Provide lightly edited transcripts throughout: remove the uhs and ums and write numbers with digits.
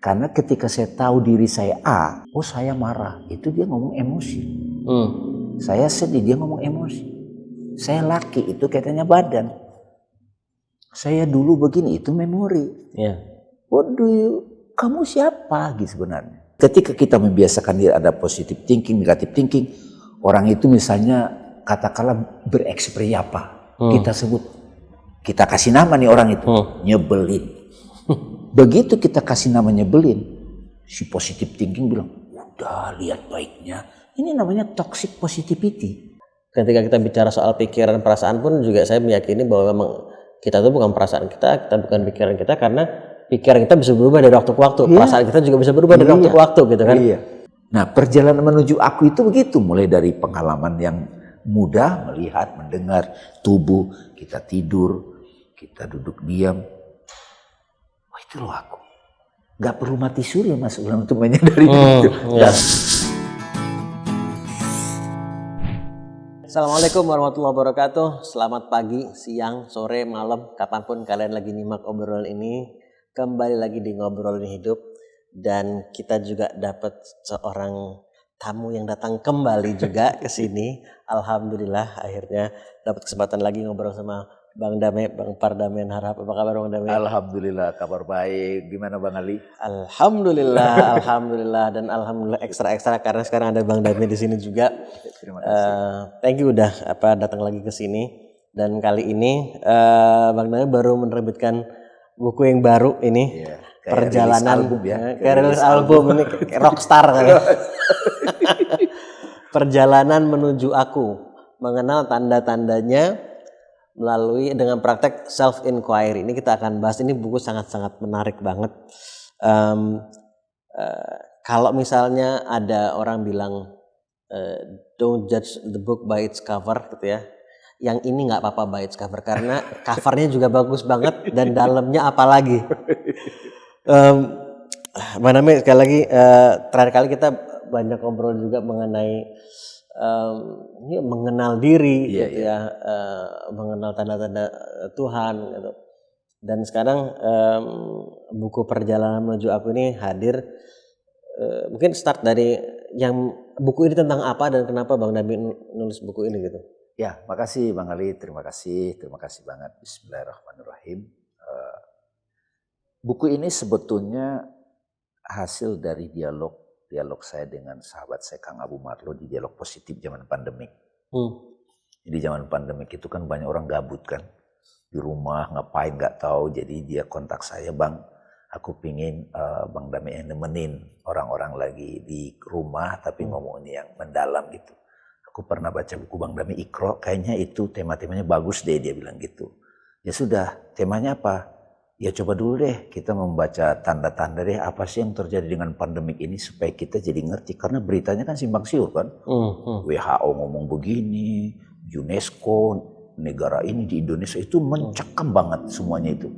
Karena ketika saya tahu diri saya A, oh saya marah, itu dia ngomong emosi. Saya sedih, dia ngomong emosi. Saya laki, itu katanya badan. Saya dulu begini, itu memori. Waduh, kamu siapa gitu sebenarnya. Ketika kita membiasakan diri ada positive thinking, negative thinking, orang itu misalnya katakanlah berekspresi apa, kita sebut, kita kasih nama nih orang itu, nyebelin. Begitu kita kasih nama nyebelin, si positive thinking bilang, udah lihat baiknya. Ini namanya toxic positivity. Ketika kita bicara soal pikiran perasaan pun juga saya meyakini bahwa memang kita itu bukan perasaan kita bukan pikiran kita, karena pikiran kita bisa berubah dari waktu ke waktu, perasaan kita juga bisa berubah dari waktu ke waktu gitu kan. Nah perjalanan menuju aku itu begitu, mulai dari pengalaman yang mudah, melihat, mendengar, tubuh, kita tidur, kita duduk diam. Wah itu loh aku. Gak perlu mati suri Mas Ulam untuk menyadari itu. Assalamualaikum warahmatullahi wabarakatuh. Selamat pagi, siang, sore, malam, kapanpun kalian lagi nyimak obrolan ini. Kembali lagi di Ngobrolin Hidup. Dan kita juga dapat seorang tamu yang datang kembali juga ke sini. Alhamdulillah akhirnya dapat kesempatan lagi ngobrol sama Bang Dame, Bang Pardamaian Harahap. Apa kabar Bang Dame? Alhamdulillah kabar baik. Gimana Bang Ali? Alhamdulillah, alhamdulillah, dan alhamdulillah ekstra karena sekarang ada Bang Dame di sini juga. Terima kasih. Thank you udah datang lagi ke sini. Dan kali ini Bang Dame baru menerbitkan buku yang baru ini. Perjalanan album ya. Kayak rilis album ini kayak rockstar kan. Perjalanan menuju aku, mengenal tanda-tandanya melalui dengan praktek self inquiry. Ini kita akan bahas, ini buku sangat-sangat menarik banget. Kalau misalnya ada orang bilang don't judge the book by its cover gitu ya. Yang ini nggak apa-apa by its cover karena covernya juga bagus banget dan dalamnya apalagi. Mana sekali lagi terakhir kali kita banyak ngobrol juga mengenai mengenal diri gitu ya, mengenal tanda-tanda Tuhan gitu. Dan sekarang buku Perjalanan Menuju Aku ini hadir. Mungkin start dari yang buku ini tentang apa dan kenapa Bang Dami nulis buku ini gitu. Ya, makasih Bang Ali, terima kasih banget. Bismillahirrahmanirrahim. Buku ini sebetulnya hasil dari dialog saya dengan sahabat saya Kang Abu Marlo di Dialog Positif zaman pandemik. Di zaman pandemik itu kan banyak orang gabut kan, di rumah ngapain nggak tahu. Jadi dia kontak saya, Bang, aku pingin Bang Dami yang nemenin orang-orang lagi di rumah tapi ngomongin yang mendalam gitu. Aku pernah baca buku Bang Dami Iqra, kayaknya itu tema-temanya bagus deh, dia bilang gitu. Ya sudah, temanya apa? Ya coba dulu deh kita membaca tanda-tanda deh apa sih yang terjadi dengan pandemik ini supaya kita jadi ngerti. Karena beritanya kan simpang siur kan. WHO ngomong begini, UNESCO, negara ini di Indonesia itu mencekam banget semuanya itu.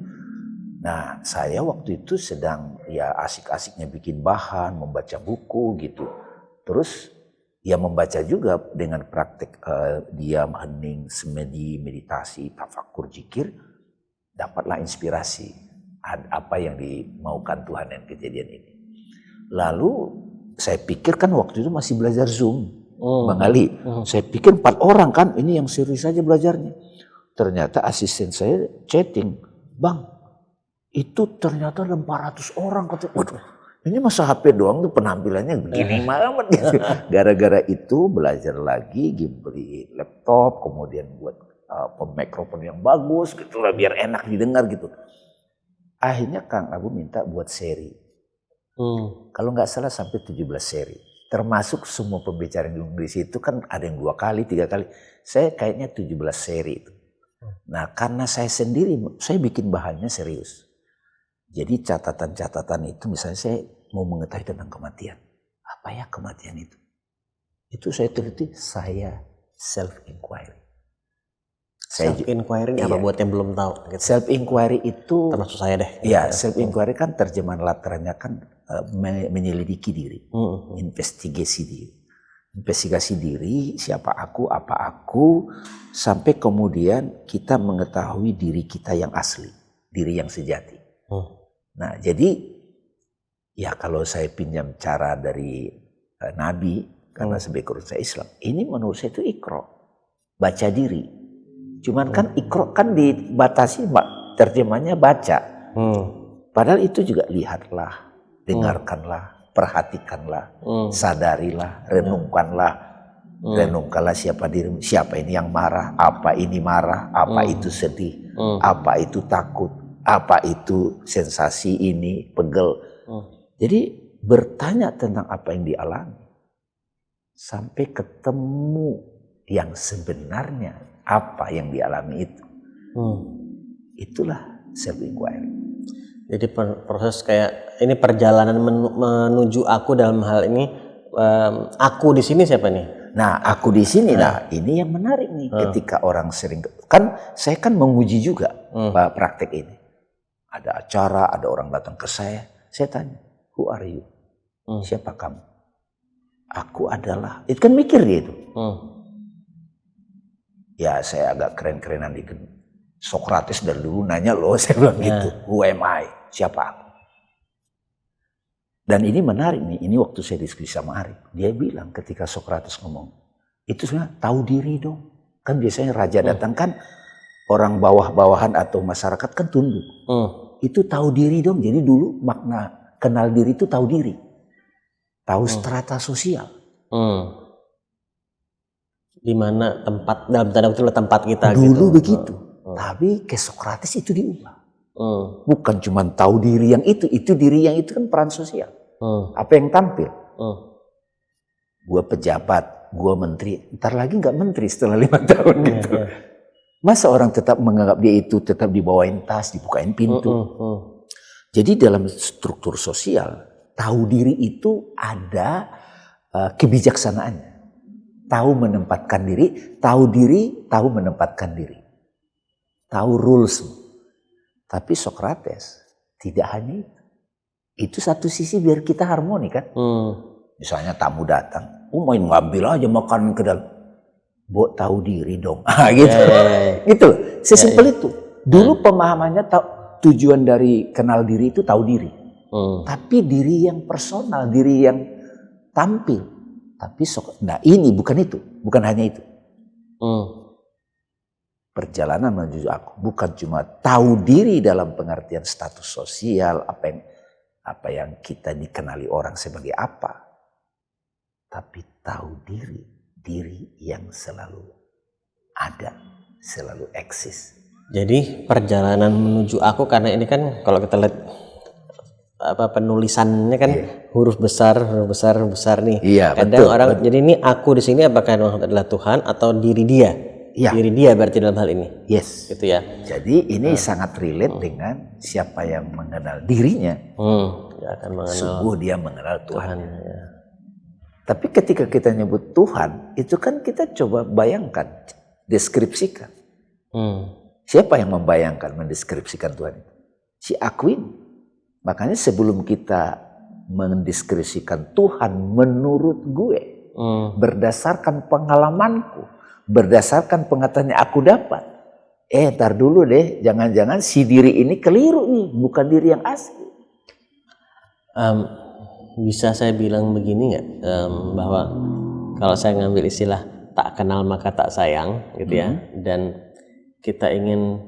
Nah saya waktu itu sedang ya asik-asiknya bikin bahan, membaca buku gitu. Terus ya membaca juga dengan praktek diam, hening, semedi, meditasi, tafakur, zikir. Dapatlah inspirasi apa yang dimaukan Tuhan dengan kejadian ini. Lalu saya pikir kan waktu itu masih belajar Zoom, Bang Ali. Saya pikir 4 orang kan, ini yang serius saja belajarnya. Ternyata asisten saya chatting, Bang, itu ternyata ada 400 orang. Waduh, ini masa HP doang tuh penampilannya begini banget gitu. Gara-gara itu belajar lagi, beli laptop, kemudian buat mikrofon yang bagus gitu lah biar enak didengar gitu. Akhirnya Kang Abu minta buat seri. Kalau nggak salah sampai 17 seri. Termasuk semua pembicaraan di situ kan ada yang 2 kali, 3 kali. Saya kayaknya 17 seri itu. Nah karena saya sendiri, saya bikin bahannya serius. Jadi catatan-catatan itu misalnya saya mau mengetahui tentang kematian. Apa ya kematian itu? Itu saya teliti, saya self-inquiry. Self-inquiry apa buat yang belum tahu? Gitu. Self-inquiry itu termasuk saya deh. Ya, self-inquiry kan terjemahan latarnya kan menyelidiki diri, investigasi diri. Investigasi diri, siapa aku, apa aku, sampai kemudian kita mengetahui diri kita yang asli, diri yang sejati. Nah, jadi Ya kalau saya pinjam cara dari Nabi, karena sebagai urusan Islam, ini menurut saya itu ikro, baca diri. Cuman kan ikro kan dibatasi, terjemahnya baca. Padahal itu juga lihatlah, dengarkanlah, perhatikanlah, sadarilah, renungkanlah. Renungkanlah siapa dirimu, siapa ini yang marah, apa ini marah, apa itu sedih, apa itu takut, apa itu sensasi ini, pegel. Jadi bertanya tentang apa yang dialami sampai ketemu yang sebenarnya apa yang dialami itu. Itulah self inquiry. Jadi proses kayak ini perjalanan menuju aku dalam hal ini, aku di sini siapa nih? Nah, aku di sini ini yang menarik nih. Ketika orang sering, kan saya kan menguji juga praktek ini. Ada acara, ada orang datang ke saya tanya, who are you? Siapa kamu? Aku adalah, itu kan mikir dia itu. Ya saya agak keren-kerenan dikit. Sokrates dari dulu nanya loh, saya bilang gitu, who am I? Siapa aku? Dan ini menarik nih, ini waktu saya diskusi sama Arif, dia bilang ketika Sokrates ngomong, itu sebenarnya tahu diri dong. Kan biasanya raja datang kan, orang bawah-bawahan atau masyarakat kan tunduk. Itu tahu diri dong, jadi dulu makna kenal diri itu tahu diri. Tahu strata sosial. Di mana tempat, dalam tanda kutip tempat kita dulu gitu. Begitu. Tapi ke Sokrates itu diubah. Bukan cuma tahu diri yang itu diri yang itu kan peran sosial. Apa yang tampil? Gue pejabat, gue menteri, ntar lagi nggak menteri setelah 5 tahun gitu. Masa orang tetap menganggap dia itu tetap dibawain tas, dibukain pintu. Jadi dalam struktur sosial, tahu diri itu ada kebijaksanaannya. Tahu menempatkan diri, tahu menempatkan diri. Tahu rules. Tapi Sokrates tidak hanya itu. Itu satu sisi biar kita harmoni kan. Misalnya tamu datang, main ngambil aja makanan ke dalam. Bo tahu diri dong. Gitu. Gitu. Sesimpel itu. Dulu pemahamannya tujuan dari kenal diri itu tahu diri. Tapi diri yang personal, diri yang tampil. Tapi nah ini bukan itu, bukan hanya itu. Perjalanan menuju aku bukan cuma tahu diri dalam pengertian status sosial, apa yang kita dikenali orang sebagai apa, tapi tahu diri yang selalu ada, selalu eksis. Jadi perjalanan menuju aku, karena ini kan kalau kita lihat penulisannya kan huruf besar nih. Kadang betul, orang jadi ini aku di sini apakah adalah Tuhan atau diri dia? Diri dia berarti dalam hal ini. Yes. Gitu ya. Jadi ini sangat relate dengan siapa yang mengenal dirinya. Dia akan mengenal. Sungguh dia mengenal Tuhan. Ya. Tapi ketika kita nyebut Tuhan, itu kan kita coba bayangkan, deskripsikan. Siapa yang membayangkan, mendeskripsikan Tuhan itu? Si Aquinas. Makanya sebelum kita mendeskripsikan Tuhan menurut gue, berdasarkan pengalamanku, berdasarkan pengetahuan yang aku dapat, ntar dulu deh, jangan-jangan si diri ini keliru nih, bukan diri yang asli. Bisa saya bilang begini nggak, bahwa kalau saya ngambil istilah tak kenal maka tak sayang, gitu ya, dan kita ingin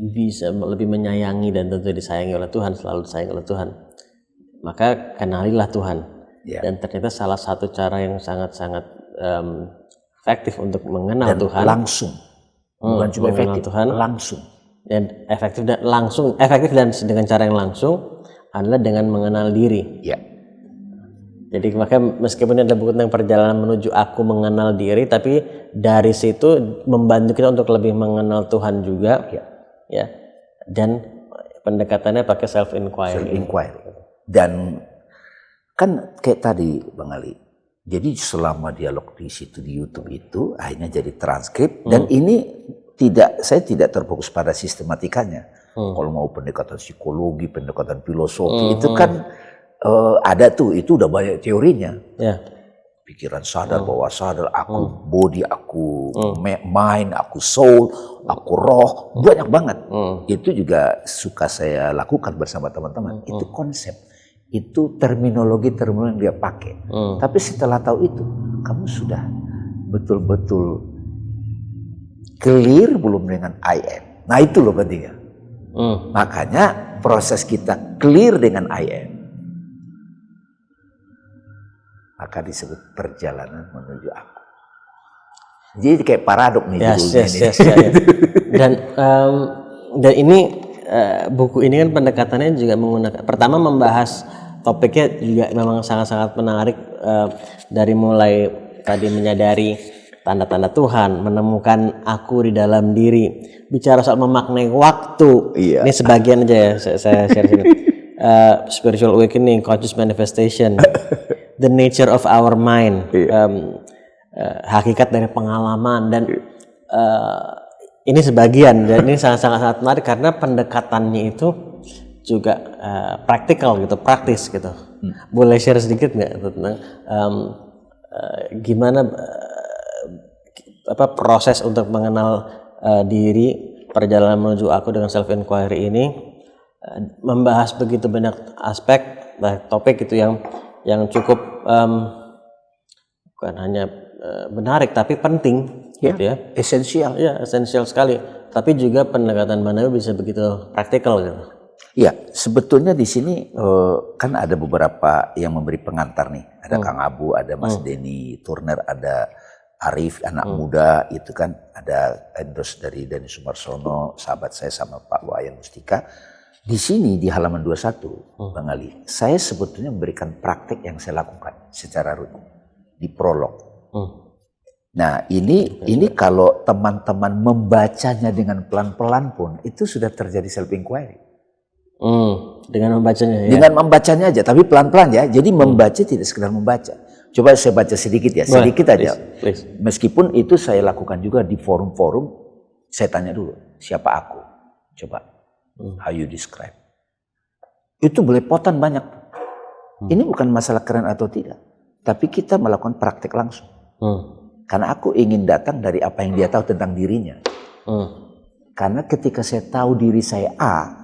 bisa lebih menyayangi dan tentu disayangi oleh Tuhan, selalu disayangi oleh Tuhan, maka kenalilah Tuhan. Dan ternyata salah satu cara yang sangat-sangat efektif untuk mengenal dan Tuhan langsung, bukan cuma efektif, Tuhan langsung, dan efektif dan dengan cara yang langsung adalah dengan mengenal diri. Jadi maka meskipun ini adalah buku tentang perjalanan menuju aku mengenal diri, tapi dari situ membantu kita untuk lebih mengenal Tuhan juga. Ya, dan pendekatannya pakai self inquiry. Dan kan kayak tadi Bang Ali, jadi selama dialog di situ di YouTube itu akhirnya jadi transkrip, dan ini saya tidak terfokus pada sistematikanya. Kalau mau pendekatan psikologi, pendekatan filosofi itu kan ada tuh, itu udah banyak teorinya. Pikiran sadar, bawah sadar, aku body, aku mind, aku soul, aku roh, banyak banget. Itu juga suka saya lakukan bersama teman-teman. Itu konsep, itu terminologi yang dia pakai. Tapi setelah tahu itu, kamu sudah betul-betul clear belum dengan I am? Nah itu loh pentingnya. Makanya proses kita clear dengan I am, maka disebut perjalanan menuju aku. Jadi kayak paradok nih judulnya ini. Dan ini buku ini kan pendekatannya juga menggunakan, pertama membahas topiknya juga memang sangat-sangat menarik, dari mulai tadi menyadari tanda-tanda Tuhan, menemukan aku di dalam diri, bicara soal memaknai waktu. Ini sebagian aja ya saya share sini. Spiritual awakening, conscious manifestation, the nature of our mind, hakikat dari pengalaman, dan ini sebagian, dan ini sangat-sangat menarik karena pendekatannya itu juga praktikal gitu, praktis gitu. Boleh share sedikit nggak tentang gimana proses untuk mengenal diri, perjalanan menuju aku dengan self inquiry ini, membahas begitu banyak aspek, topik itu yang cukup bukan hanya menarik tapi penting, gitu ya, esensial. Ya, esensial sekali. Tapi juga pendekatan Manawi bisa begitu praktikal gitu. Ya, sebetulnya di sini kan ada beberapa yang memberi pengantar nih. Ada Kang Abu, ada Mas Denny Turner, ada Arif, anak muda itu kan, ada endorse dari Denny Sumarsono, sahabat saya, sama Pak Wayan Mustika. Di sini di halaman 21, Bang Ali, saya sebetulnya memberikan praktek yang saya lakukan secara rutin di prolog. Nah ini kalau teman-teman membacanya dengan pelan-pelan pun itu sudah terjadi self inquiry. Dengan membacanya ya? Dengan membacanya aja, tapi pelan-pelan ya. Jadi membaca tidak sekedar membaca. Coba saya baca sedikit ya, sedikit aja. Please. Meskipun itu saya lakukan juga di forum-forum, saya tanya dulu, siapa aku? Coba, how you describe? Itu belepotan banyak. Ini bukan masalah keren atau tidak, tapi kita melakukan praktek langsung. Karena aku ingin datang dari apa yang dia tahu tentang dirinya. Karena ketika saya tahu diri saya A,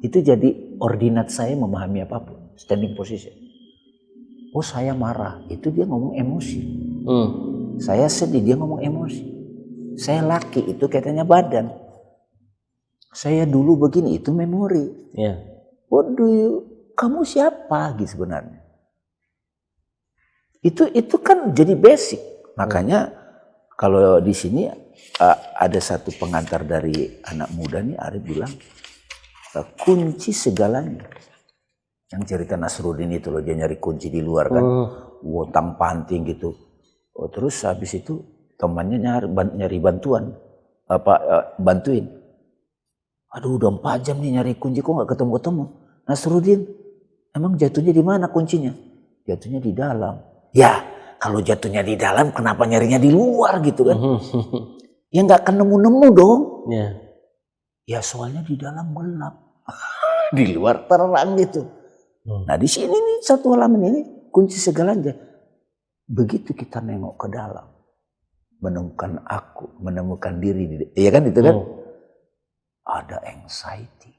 itu jadi ordinat saya memahami apapun, standing position. Oh saya marah, itu dia ngomong emosi. Saya sedih, dia ngomong emosi. Saya laki, itu katanya badan. Saya dulu begini, itu memori. Waduh, kamu siapa gitu sebenarnya. Itu kan jadi basic. Makanya kalau di sini ada satu pengantar dari anak muda nih, Arif bilang, kunci segalanya. Yang cerita Nasruddin itu loh, dia nyari kunci di luar kan, wotang panting gitu. Terus habis itu temannya nyari bantuan, bantuin. Aduh udah 4 jam nih nyari kunci, kok nggak ketemu-ketemu. Nasruddin, emang jatuhnya di mana kuncinya? Jatuhnya di dalam. Ya kalau jatuhnya di dalam, kenapa nyarinya di luar gitu kan? Ya nggak nemu-nemu dong. Ya soalnya di dalam gelap, di luar terang gitu. Nah di sini nih satu halaman ini kunci segalanya. Begitu kita nengok ke dalam, menemukan aku, menemukan diri, iya kan itu kan? Ada anxiety,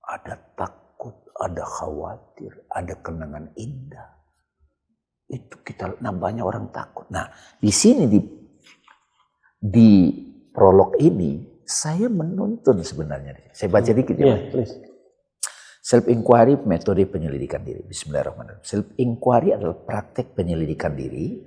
ada takut, ada khawatir, ada kenangan indah. Itu kita, banyak orang takut. Nah di sini di prolog ini saya menuntun sebenarnya. Saya baca dikit ya. Please. Self inquiry, metode penyelidikan diri. Bismillahirrahmanirrahim. Self inquiry adalah praktek penyelidikan diri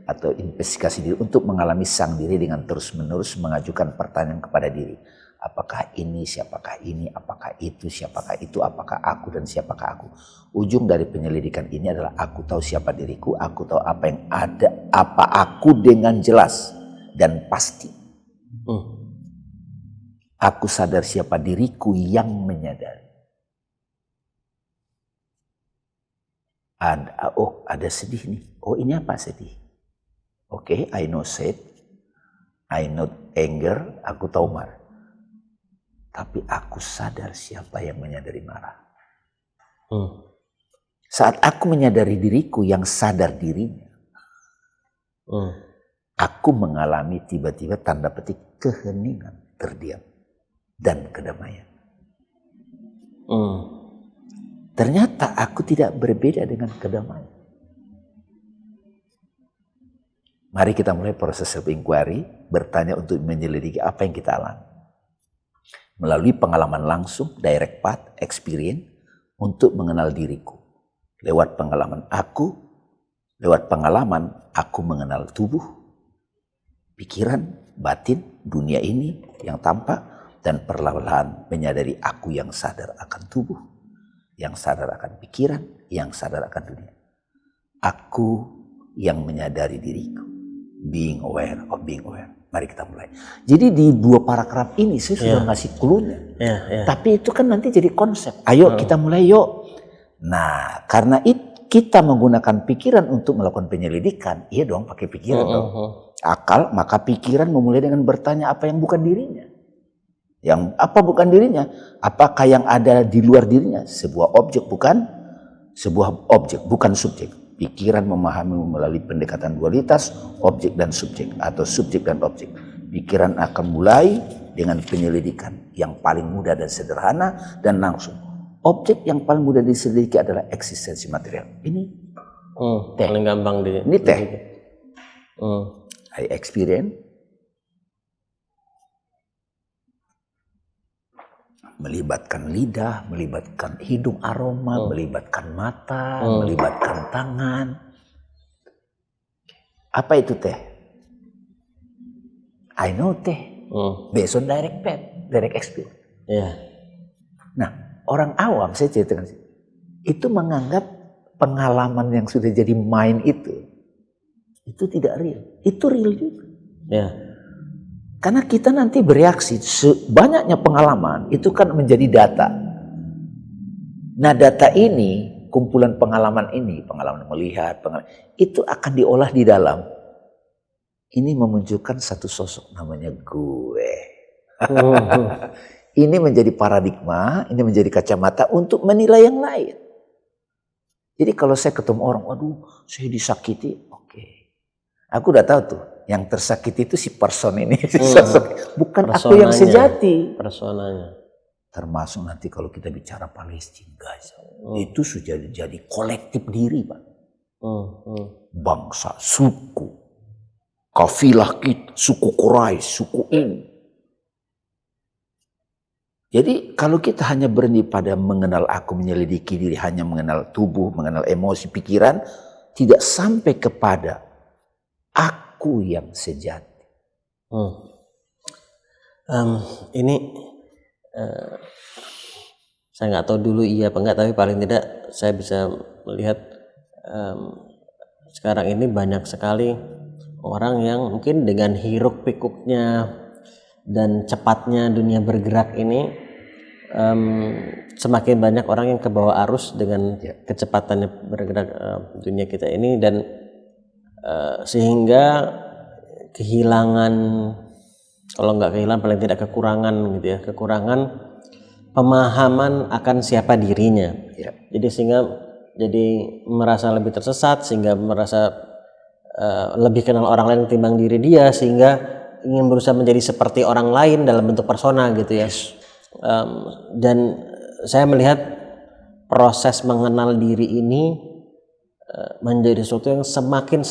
atau investigasi diri untuk mengalami sang diri dengan terus-menerus mengajukan pertanyaan kepada diri. Apakah ini, siapakah ini, apakah itu, siapakah itu, apakah aku dan siapakah aku. Ujung dari penyelidikan ini adalah aku tahu siapa diriku, aku tahu apa yang ada, apa aku dengan jelas dan pasti. Aku sadar siapa diriku yang menyadari. Ada sedih nih. Oh ini apa sedih? Oke, I know sad, I know anger, aku tahu marah. Tapi aku sadar siapa yang menyadari marah. Saat aku menyadari diriku yang sadar dirinya, Aku mengalami tiba-tiba tanda petik keheningan, terdiam, dan kedamaian. Ternyata aku tidak berbeda dengan kedamaian. Mari kita mulai proses self-inquiry, bertanya untuk menyelidiki apa yang kita alami. Melalui pengalaman langsung, direct path, experience, untuk mengenal diriku. Lewat pengalaman aku mengenal tubuh, pikiran, batin, dunia ini yang tampak, dan perlahan-lahan menyadari aku yang sadar akan tubuh, yang sadar akan pikiran, yang sadar akan dunia. Aku yang menyadari diriku. Being aware of being aware. Mari kita mulai. Jadi di 2 paragraf ini saya sudah ngasih clue-nya. Tapi itu kan nanti jadi konsep. Ayo kita mulai yuk. Nah, karena kita menggunakan pikiran untuk melakukan penyelidikan. Iya dong, pakai pikiran dong. Akal, maka pikiran memulai dengan bertanya apa yang bukan dirinya. Yang apa bukan dirinya? Apakah yang ada di luar dirinya? Sebuah objek bukan subjek. Pikiran memahami melalui pendekatan dualitas objek dan subjek atau subjek dan objek. Pikiran akan mulai dengan penyelidikan yang paling mudah dan sederhana dan langsung. Objek yang paling mudah diselidiki adalah eksistensi material. Ini teh. Paling gampang ini teh. I experience. Melibatkan lidah, melibatkan hidung aroma, melibatkan mata, melibatkan tangan. Apa itu teh? I know teh. Based on direct path, direct experience. Nah, orang awam saya ceritakan itu menganggap pengalaman yang sudah jadi main itu tidak real. Itu real juga. Karena kita nanti bereaksi, banyaknya pengalaman itu kan menjadi data. Nah data ini, kumpulan pengalaman ini, pengalaman melihat, itu akan diolah di dalam. Ini memunculkan satu sosok namanya gue. Ini menjadi paradigma, ini menjadi kacamata untuk menilai yang lain. Jadi kalau saya ketemu orang, waduh saya disakiti, oke. Aku udah tahu tuh. Yang tersakiti itu si person ini, bukan aku yang sejati. Personanya. Termasuk nanti kalau kita bicara Palestina, guys, itu sudah jadi kolektif diri, Pak. Bangsa, suku, kafilah kita, suku Quraisy, suku ini. Jadi kalau kita hanya berhenti pada mengenal aku, menyelidiki diri, hanya mengenal tubuh, mengenal emosi, pikiran, tidak sampai kepada aku yang sejati. Ini saya nggak tahu dulu iya apa enggak, tapi paling tidak saya bisa melihat sekarang ini banyak sekali orang yang mungkin dengan hiruk pikuknya dan cepatnya dunia bergerak ini semakin banyak orang yang kebawa arus dengan kecepatannya bergerak dunia kita ini, dan sehingga kehilangan, kalau nggak kehilangan paling tidak kekurangan gitu ya, kekurangan pemahaman akan siapa dirinya. Jadi sehingga jadi merasa lebih tersesat, sehingga merasa lebih kenal orang lain ketimbang diri dia, sehingga ingin berusaha menjadi seperti orang lain dalam bentuk persona gitu ya. Dan saya melihat proses mengenal diri ini menjadi sesuatu yang semakin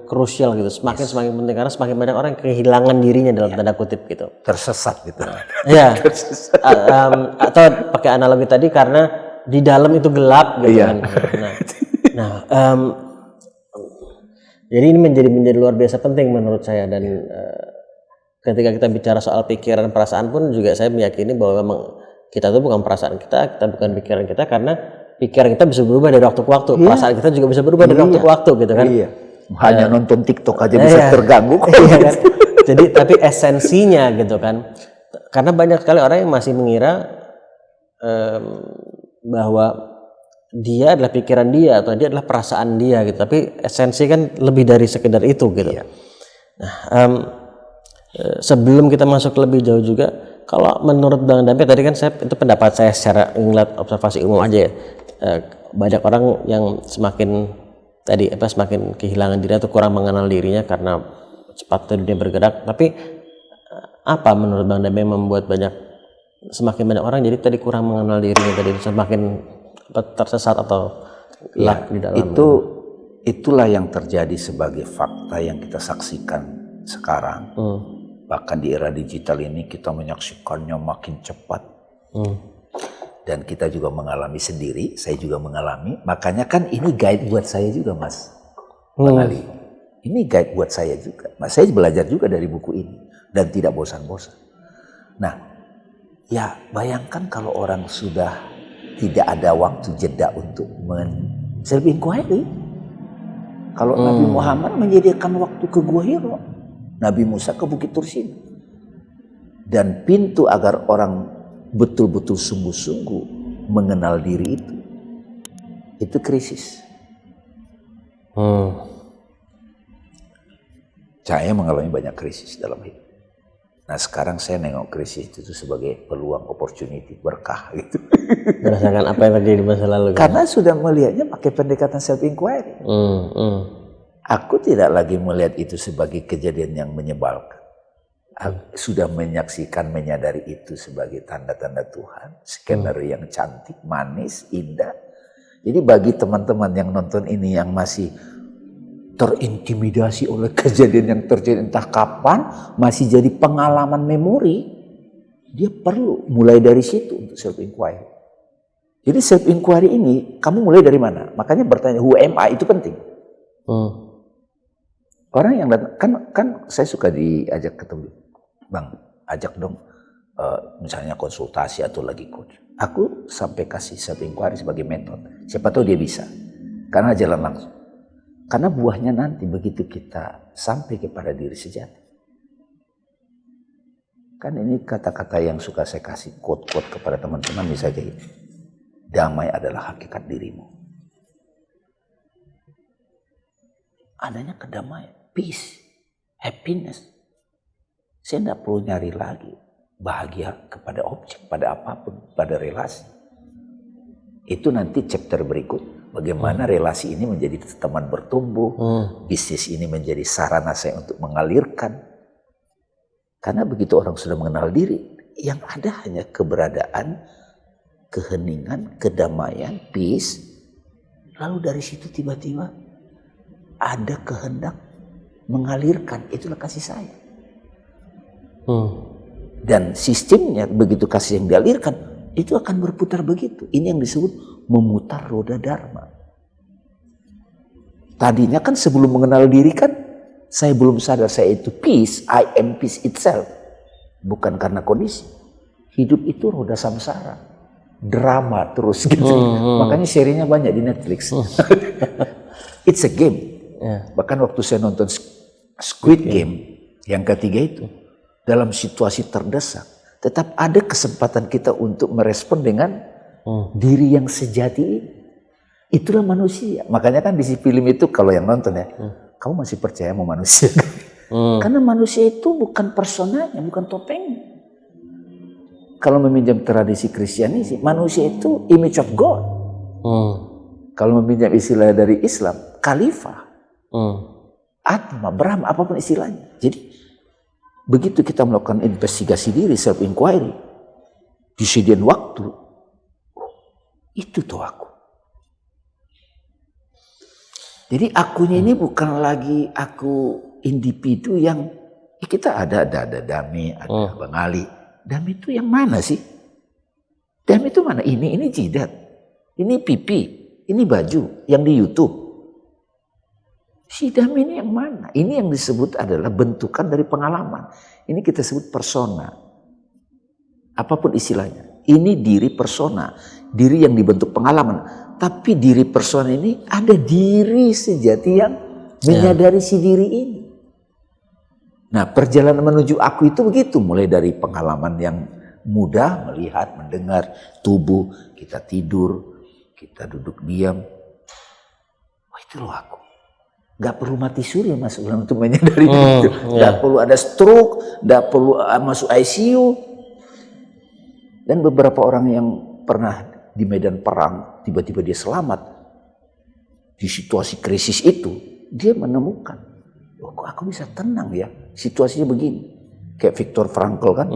krusial gitu, semakin penting, karena semakin banyak orang kehilangan dirinya dalam tanda kutip gitu, tersesat gitu. Atau pakai analogi tadi, karena di dalam itu gelap gitu kan. Jadi ini menjadi luar biasa penting menurut saya, dan ketika kita bicara soal pikiran, perasaan pun juga saya meyakini bahwa memang kita itu bukan perasaan kita bukan pikiran kita, karena pikiran kita bisa berubah dari waktu ke waktu, perasaan kita juga bisa berubah dari waktu ke waktu gitu kan. Hanya nonton TikTok aja bisa terganggu. Kan? Jadi tapi esensinya gitu kan, karena banyak sekali orang yang masih mengira bahwa dia adalah pikiran dia atau dia adalah perasaan dia gitu, tapi esensi kan lebih dari sekedar itu gitu. Nah, sebelum kita masuk lebih jauh juga, kalau menurut Bang Dampir tadi kan itu pendapat saya secara ngeliat observasi umum aja ya. Banyak orang yang semakin tadi semakin kehilangan diri atau kurang mengenal dirinya karena cepat dunia bergerak. Tapi apa menurut Bang Damai membuat semakin banyak orang jadi tadi kurang mengenal dirinya, tadi semakin tersesat atau gelap di dalam? Itulah yang terjadi sebagai fakta yang kita saksikan sekarang. Bahkan di era digital ini kita menyaksikannya makin cepat. Dan kita juga mengalami sendiri, saya juga mengalami. Makanya kan ini guide buat saya juga, Mas Bang Ali. Ini guide buat saya juga. Mas, saya belajar juga dari buku ini dan tidak bosan-bosan. Nah, ya bayangkan kalau orang sudah tidak ada waktu jeda untuk self inquiry. Kalau Nabi Muhammad menyediakan waktu ke Gua Hira, Nabi Musa ke Bukit Tursin. Dan pintu agar orang betul-betul sungguh-sungguh mengenal diri itu krisis. Saya mengalami banyak krisis dalam hidup. Nah sekarang saya nengok krisis itu sebagai peluang, opportunity, berkah gitu. Merasakan apa yang terjadi di masa lalu. Karena sudah melihatnya pakai pendekatan self inquiry. Aku tidak lagi melihat itu sebagai kejadian yang menyebalkan. Aku sudah menyaksikan, menyadari itu sebagai tanda-tanda Tuhan, skenario yang cantik, manis, indah. Jadi bagi teman-teman yang nonton ini yang masih terintimidasi oleh kejadian yang terjadi entah kapan, masih jadi pengalaman memori, dia perlu mulai dari situ untuk self inquiry. Jadi self inquiry ini kamu mulai dari mana? Makanya bertanya who am I itu penting. Orang yang datang kan saya suka diajak ketemu, Bang, ajak dong misalnya konsultasi atau lagi coach. Aku sampai kasih self inquiry sebagai metode. Siapa tahu dia bisa. Karena jalan langsung. Karena buahnya nanti begitu kita sampai kepada diri sejati. Kan ini kata-kata yang suka saya kasih quote-quote kepada teman-teman misalnya ini. Damai adalah hakikat dirimu. Adanya kedamaian, peace, happiness. Saya tidak perlu nyari lagi bahagia kepada objek, pada apapun, pada relasi. Itu nanti chapter berikut. Bagaimana relasi ini menjadi teman bertumbuh. Bisnis ini menjadi sarana saya untuk mengalirkan. Karena begitu orang sudah mengenal diri, yang ada hanya keberadaan, keheningan, kedamaian, peace. Lalu dari situ tiba-tiba ada kehendak mengalirkan. Itulah kasih sayang. Dan sistemnya begitu kasih yang dialirkan itu akan berputar begitu. Ini yang disebut memutar roda dharma. Tadinya kan sebelum mengenal diri kan saya belum sadar saya itu peace, I am peace itself. Bukan karena kondisi. Hidup itu roda samsara, drama terus gitu. Makanya serinya banyak di Netflix. It's a game. Bahkan waktu saya nonton Squid Game yang ketiga itu, dalam situasi terdesak, tetap ada kesempatan kita untuk merespon dengan diri yang sejati ini. Itulah manusia. Makanya kan di film itu kalau yang nonton ya, kamu masih percaya sama manusia? Karena manusia itu bukan personanya, bukan topengnya. Kalau meminjam tradisi Kristiani, manusia itu image of God. Kalau meminjam istilah dari Islam, khalifah, Atma, Brahma, apapun istilahnya. Jadi begitu kita melakukan investigasi diri, self inquiry, disediain waktu, itu tuh aku. Jadi akunya ini bukan lagi aku individu yang kita ada Dami, ada Bang Ali. Dami itu yang mana sih? Dami itu mana? Ini jidat, ini pipi, ini baju yang di YouTube. Si Dami ini yang mana? Ini yang disebut adalah bentukan dari pengalaman. Ini kita sebut persona. Apapun istilahnya. Ini diri persona. Diri yang dibentuk pengalaman. Tapi diri persona ini ada diri sejati yang menyadari si diri ini. Nah perjalanan menuju aku itu begitu. Mulai dari pengalaman yang mudah, melihat, mendengar, tubuh. Kita tidur, kita duduk diam. Oh itu loh aku. Gak perlu mati suri masuk dalam untuk menyadari itu. Gak perlu ada stroke, gak perlu masuk ICU. Dan beberapa orang yang pernah di medan perang, tiba-tiba dia selamat. di situasi krisis itu dia menemukan, oh kok aku bisa tenang ya, situasinya begini. Kayak Viktor Frankl kan,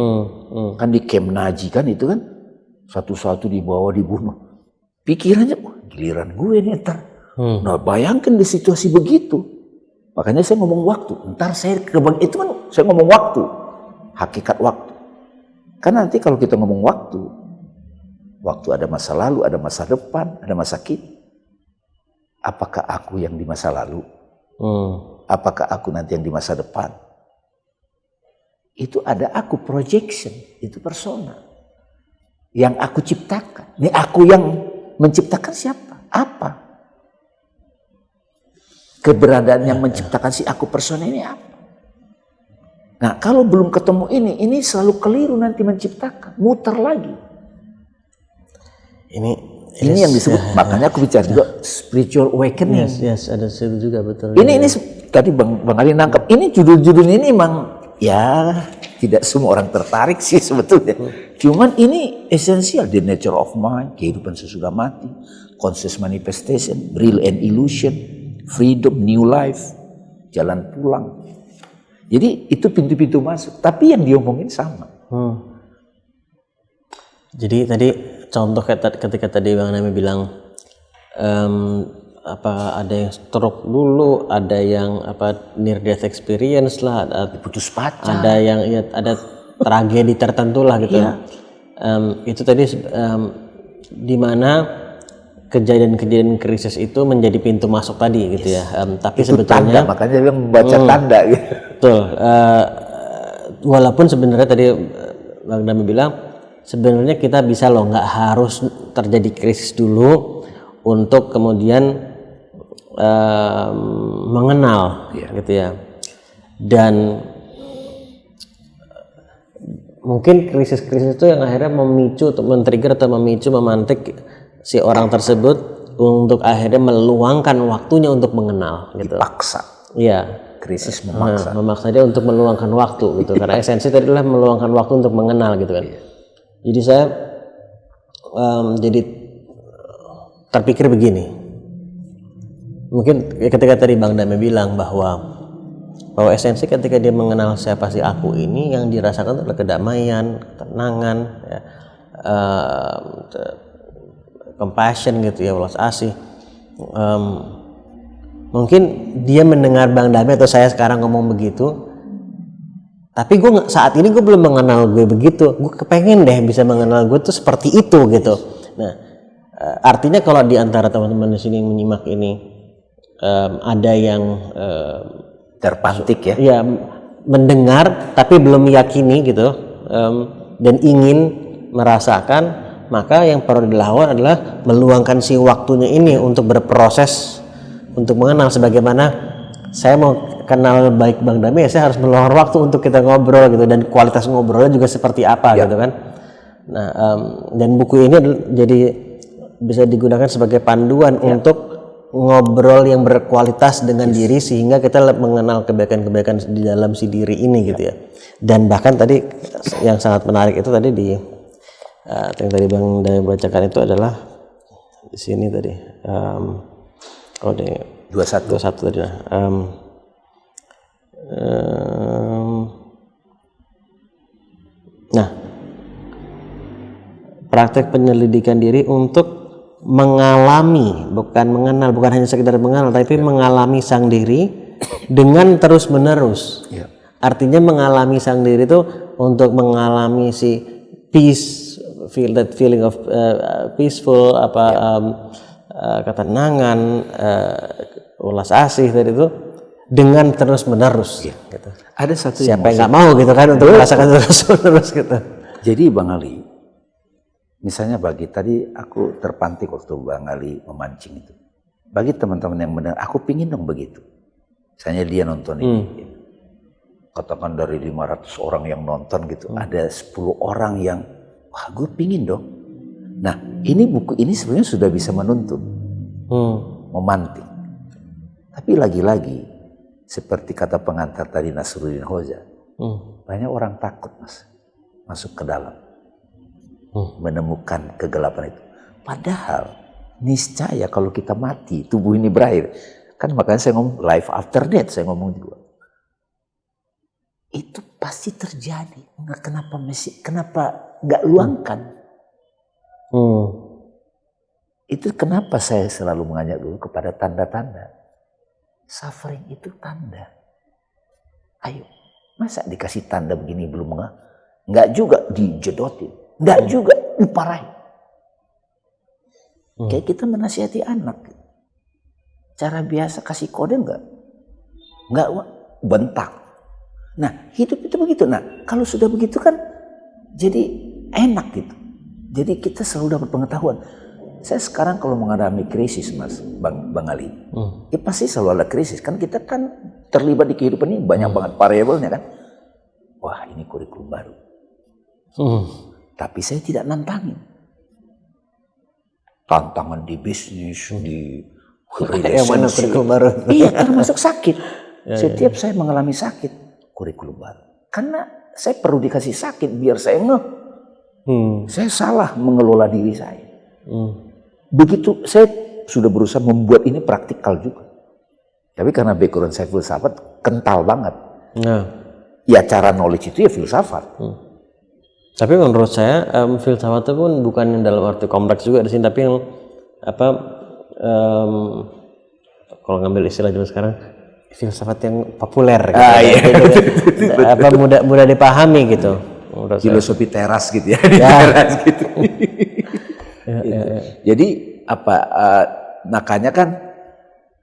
kan di Camp Nazi kan itu kan, satu-satu dibawa dibunuh. Pikirannya, giliran gue nih ntar. Nah bayangkan di situasi begitu. Makanya saya ngomong waktu. Ntar saya itu kan saya ngomong waktu. Hakikat waktu. Karena nanti kalau kita ngomong waktu ada masa lalu, ada masa depan, ada masa kini. Apakah aku yang di masa lalu? Apakah aku nanti yang di masa depan? Itu ada aku, projection, itu persona. Yang aku ciptakan. Ini aku yang menciptakan siapa? Apa? Keberadaan yang menciptakan si aku persona ini apa? Nah kalau belum ketemu ini selalu keliru nanti menciptakan, muter lagi. Ini yang disebut, makanya aku bicara juga spiritual awakening. Yes, ada situ juga betul. Ini tadi Bang Ali nangkap. Ini judul-judul ini memang ya tidak semua orang tertarik sih sebetulnya. Cuman ini esensial, the nature of mind, kehidupan sesudah mati, conscious manifestation, real and illusion, freedom, new life, jalan pulang. Jadi itu pintu-pintu masuk. Tapi yang diomongin sama. Jadi tadi contoh ketika tadi Bang Nami bilang ada yang stroke dulu, ada yang near death experience lah, putus pacar, ada yang ada tragedi tertentu lah gitu. Itu tadi di mana kejadian-kejadian krisis itu menjadi pintu masuk tadi gitu ya. Tapi itu sebetulnya tanda, makanya dia bilang membaca tanda gitu. Betul. Walaupun sebenarnya tadi Bang Nami bilang sebenarnya kita bisa loh, nggak harus terjadi krisis dulu untuk kemudian mengenal gitu ya. Dan mungkin krisis-krisis itu yang akhirnya memicu atau men-trigger atau memantik si orang tersebut untuk akhirnya meluangkan waktunya untuk mengenal gitu. Dipaksa. Iya. Krisis memaksa. Memaksa dia untuk meluangkan waktu gitu. Karena esensi tadi adalah meluangkan waktu untuk mengenal gitu kan. Jadi saya jadi terpikir begini, mungkin ketika tadi Bang Dame bilang bahwa esensi ketika dia mengenal siapa sih aku ini, yang dirasakan adalah kedamaian, ketenangan, ya, compassion gitu ya, welas asih. Mungkin dia mendengar Bang Dame atau saya sekarang ngomong begitu. Tapi saat ini gue belum mengenal gue begitu. Gue kepengen deh bisa mengenal gue tuh seperti itu gitu. Nah, artinya kalau di antara teman-teman di sini yang menyimak ini ada yang terpantik ya. Ya, mendengar tapi belum meyakini gitu, dan ingin merasakan, maka yang perlu dilakukan adalah meluangkan si waktunya ini untuk berproses untuk mengenal. Sebagaimana saya mau kenal baik Bang Dame, saya harus meluangkan waktu untuk kita ngobrol gitu, dan kualitas ngobrolnya juga seperti apa gitu kan. Nah, dan buku ini jadi bisa digunakan sebagai panduan untuk ngobrol yang berkualitas dengan diri, sehingga kita mengenal kebaikan-kebaikan di dalam si diri ini gitu ya. Dan bahkan tadi yang sangat menarik itu tadi yang tadi Bang Dame bacakan itu adalah di sini tadi 21 tadi. Nah, praktek penyelidikan diri untuk mengalami, bukan mengenal, bukan hanya sekedar mengenal, tapi mengalami sang diri dengan terus menerus. Artinya mengalami sang diri itu untuk mengalami si peace, that feeling of peaceful, ketenangan, ulas asih tadi itu dengan terus menerus. Gitu. Ada satu siapa yang nggak mau gitu kan untuk merasakan terus menerus gitu. Jadi Bang Ali, misalnya tadi aku terpantik waktu Bang Ali memancing itu. Bagi teman-teman yang mendengar, aku pingin dong begitu. Misalnya dia nonton ini. Katakan dari 500 orang yang nonton gitu, ada 10 orang yang, wah gue pingin dong. Nah ini buku ini sebenarnya sudah bisa menuntun, memantik. Tapi lagi-lagi, seperti kata pengantar tadi Nasruddin Hoja, banyak orang takut masuk ke dalam. Menemukan kegelapan itu. Padahal niscaya kalau kita mati, tubuh ini berakhir. Kan makanya saya ngomong life after death, saya ngomong juga. Itu pasti terjadi. Kenapa nggak luangkan? Itu kenapa saya selalu mengajak dulu kepada tanda-tanda. Suffering itu tanda. Ayo, masa dikasih tanda begini belum nggak juga dijedotin, nggak juga diparahin. Kayak kita menasihati anak. Cara biasa kasih kode nggak bentak. Nah hidup itu begitu. Nah kalau sudah begitu kan jadi enak gitu. Jadi kita selalu dapat pengetahuan. Saya sekarang kalau mengalami krisis Mas Bang Ali, ya pasti selalu ada krisis. Kan kita kan terlibat di kehidupan ini banyak banget variabelnya kan. Wah ini kurikulum baru. Tapi saya tidak nantangin. Tantangan di bisnis, di relationship. Iya, termasuk sakit. Setiap saya mengalami sakit, kurikulum baru. Karena saya perlu dikasih sakit biar saya ngeh. Saya salah mengelola diri saya. Begitu saya sudah berusaha membuat ini praktikal juga. Tapi karena background saya filsafat, kental banget. Ya cara knowledge itu ya filsafat. Tapi menurut saya filsafat itu pun bukan yang dalam arti kompleks juga di sini, tapi yang kalau ngambil istilah zaman sekarang filsafat yang populer gitu. Mudah dipahami gitu. Filosofi teras gitu ya. Teras gitu. Jadi makanya kan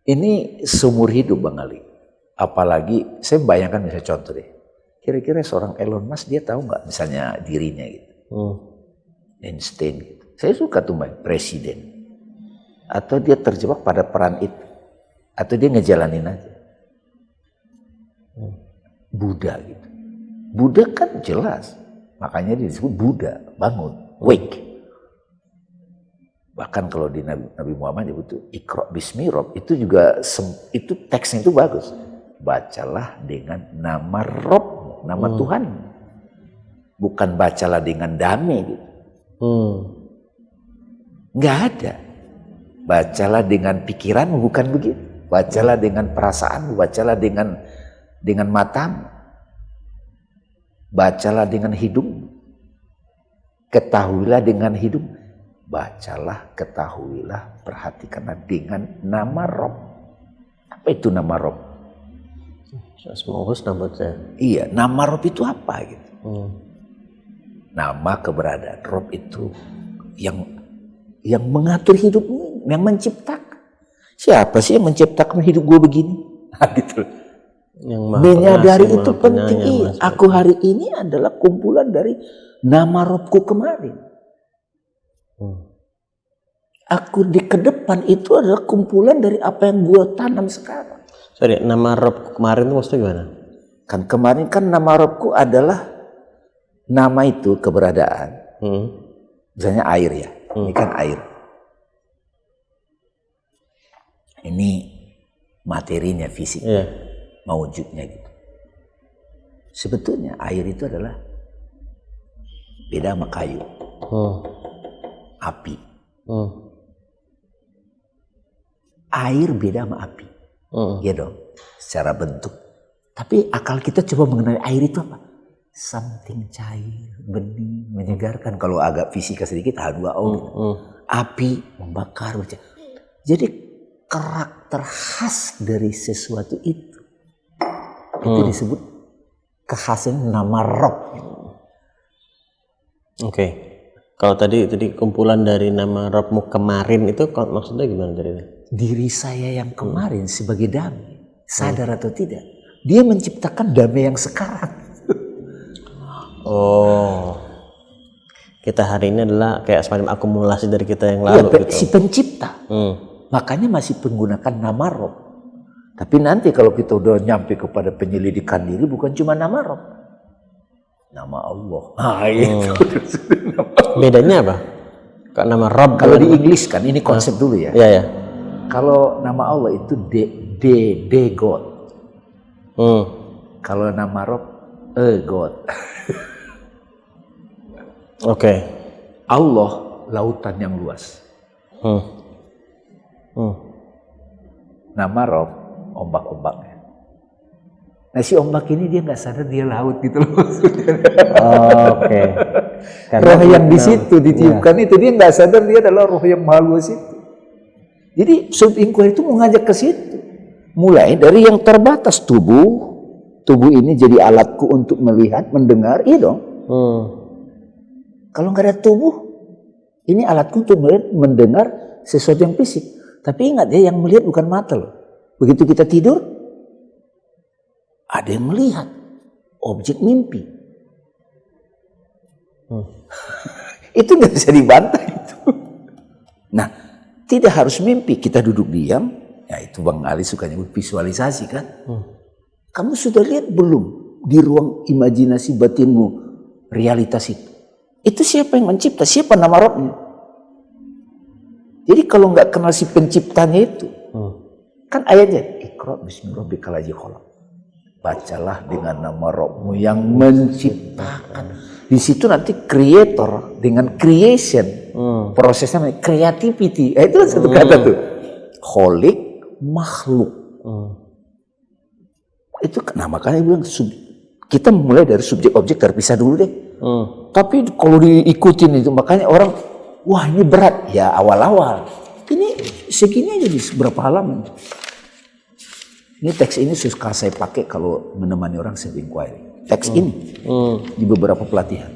ini seumur hidup Bang Ali. Apalagi saya bayangkan misalnya contoh deh. Kira-kira seorang Elon Musk dia tahu nggak misalnya dirinya gitu, Einstein gitu. Saya suka tuh main presiden, atau dia terjebak pada peran itu, atau dia ngejalanin aja. Buddha gitu, Buddha kan jelas, makanya dia disebut Buddha, bangun, wake. Bahkan kalau di Nabi Muhammad itu Iqra bismi Rabb, itu juga itu teksnya itu bagus. Bacalah dengan nama Rabb. Nama Tuhan, bukan bacalah dengan damai gitu. Nggak ada. Bacalah dengan pikiran, bukan begitu. Bacalah dengan perasaan, bacalah dengan matamu. Bacalah dengan hidung. Ketahuilah dengan hidung. Bacalah, ketahuilah, perhatikanlah dengan nama Rob. Apa itu nama Rob? Iya, nama Rob itu apa gitu? Nama keberadaan Rob itu yang mengatur hidupmu, yang menciptakan. Siapa sih yang menciptakan hidup gue begini? Gitu. Menyadari itu penting. Iya, aku hari ini adalah kumpulan dari nama Robku kemarin. Aku di kedepan itu adalah kumpulan dari apa yang gue tanam sekarang. Sorry, nama Rob kemarin itu maksudnya gimana? Kan kemarin kan nama Robku adalah nama itu keberadaan. Misalnya air ya, ini kan air. Ini materinya, fisiknya, mewujudnya gitu. Sebetulnya air itu adalah beda sama kayu, api. Air beda sama api. Ya dong, secara bentuk. Tapi akal kita coba mengenai air itu apa? Something cair, bening, menyegarkan. Kalau agak fisika sedikit H2O. Api membakar. Jadi karakter khas dari sesuatu itu disebut kekhasan nama Rob. Oke. Kalau tadi kumpulan dari nama Robmu kemarin itu maksudnya gimana dari itu? Diri saya yang kemarin sebagai damai, sadar atau tidak, dia menciptakan damai yang sekarang. Kita hari ini adalah kayak semacam akumulasi dari kita yang lalu. Gitu. Si pencipta, makanya masih menggunakan nama Rob. Tapi nanti kalau kita udah nyampe kepada penyelidikan diri, bukan cuma nama Rob, nama Allah. Itu. Bedanya apa? Kalau nama Rob kalau di Inggris kan ini konsep dulu ya. Iya. Kalau nama Allah itu de God. Kalau nama Rob God. Oke. Allah lautan yang luas. nama Rob, ombak-ombaknya. Nah si ombak ini dia nggak sadar dia laut gitu loh. Oke. Roh yang di situ ditiupkan itu dia nggak sadar dia adalah roh yang mahalus itu. Jadi sub-inquiry itu mengajak ke situ. Mulai dari yang terbatas tubuh ini jadi alatku untuk melihat, mendengar, iya dong. Kalau nggak ada tubuh, ini alatku untuk melihat, mendengar sesuatu yang fisik. Tapi ingat ya, yang melihat bukan mata loh. Begitu kita tidur, ada yang melihat objek mimpi. Itu nggak bisa dibantah itu. Nah, tidak harus mimpi. Kita duduk diam, ya itu Bang Ali suka nyebut visualisasi kan. Kamu sudah lihat belum di ruang imajinasi batinmu realitas itu? Itu siapa yang mencipta? Siapa nama Robnya? Jadi kalau nggak kenal si penciptanya itu, kan ayatnya Iqra bismi rabbikal ladzi khalaq. Bacalah dengan nama Robmu yang menciptakan. Di situ nanti creator dengan creation, prosesnya creativity. Itu satu kata tuh, kholik makhluk. Itu nah makanya bilang kita mulai dari subjek objek terpisah dulu deh. Tapi kalau diikutin itu makanya orang wah ini berat ya awal-awal. Ini segini aja di beberapa halaman. Ini teks ini suka saya pakai kalau menemani orang self inquiry. Teks ini di beberapa pelatihan.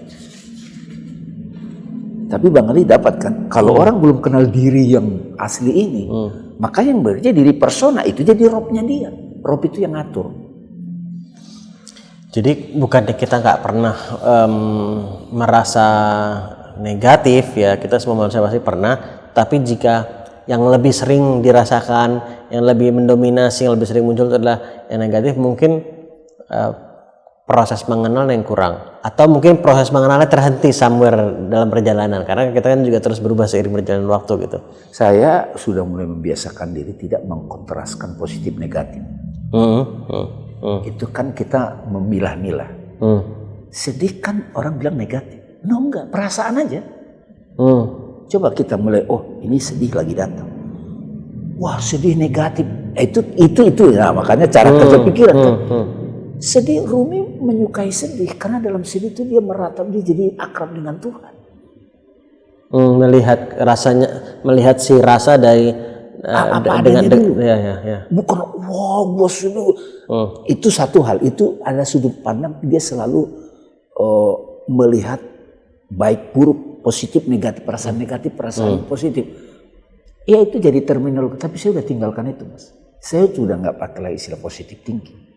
Tapi Bang Ali dapat kan kalau orang belum kenal diri yang asli ini, maka yang bekerja diri persona itu jadi robnya dia. Rob itu yang ngatur. Jadi bukannya kita nggak pernah merasa negatif ya, kita semua manusia pasti pernah, tapi jika yang lebih sering dirasakan, yang lebih mendominasi, yang lebih sering muncul itu adalah yang negatif, mungkin proses mengenal yang kurang, atau mungkin proses mengenalnya terhenti somewhere dalam perjalanan, karena kita kan juga terus berubah seiring berjalan waktu gitu. Saya sudah mulai membiasakan diri tidak mengkontraskan positif negatif. Itu kan kita memilah-milah. Sedih kan orang bilang negatif. No enggak, perasaan aja. Coba kita mulai, oh ini sedih lagi datang. Wah sedih negatif. Itu ya makanya cara kerja pikiran kan. Sedih, Rumi menyukai sedih karena dalam sedih itu dia meratap, dia jadi akrab dengan Tuhan. Melihat si rasa dari apa adanya dulu. Bukan wah gua sedih. Itu satu hal, itu ada sudut pandang dia selalu melihat baik buruk, positif negatif, perasaan positif. Ya itu jadi terminologi, tapi saya udah tinggalkan itu Mas. Saya sudah nggak pakai lagi istilah positif thinking.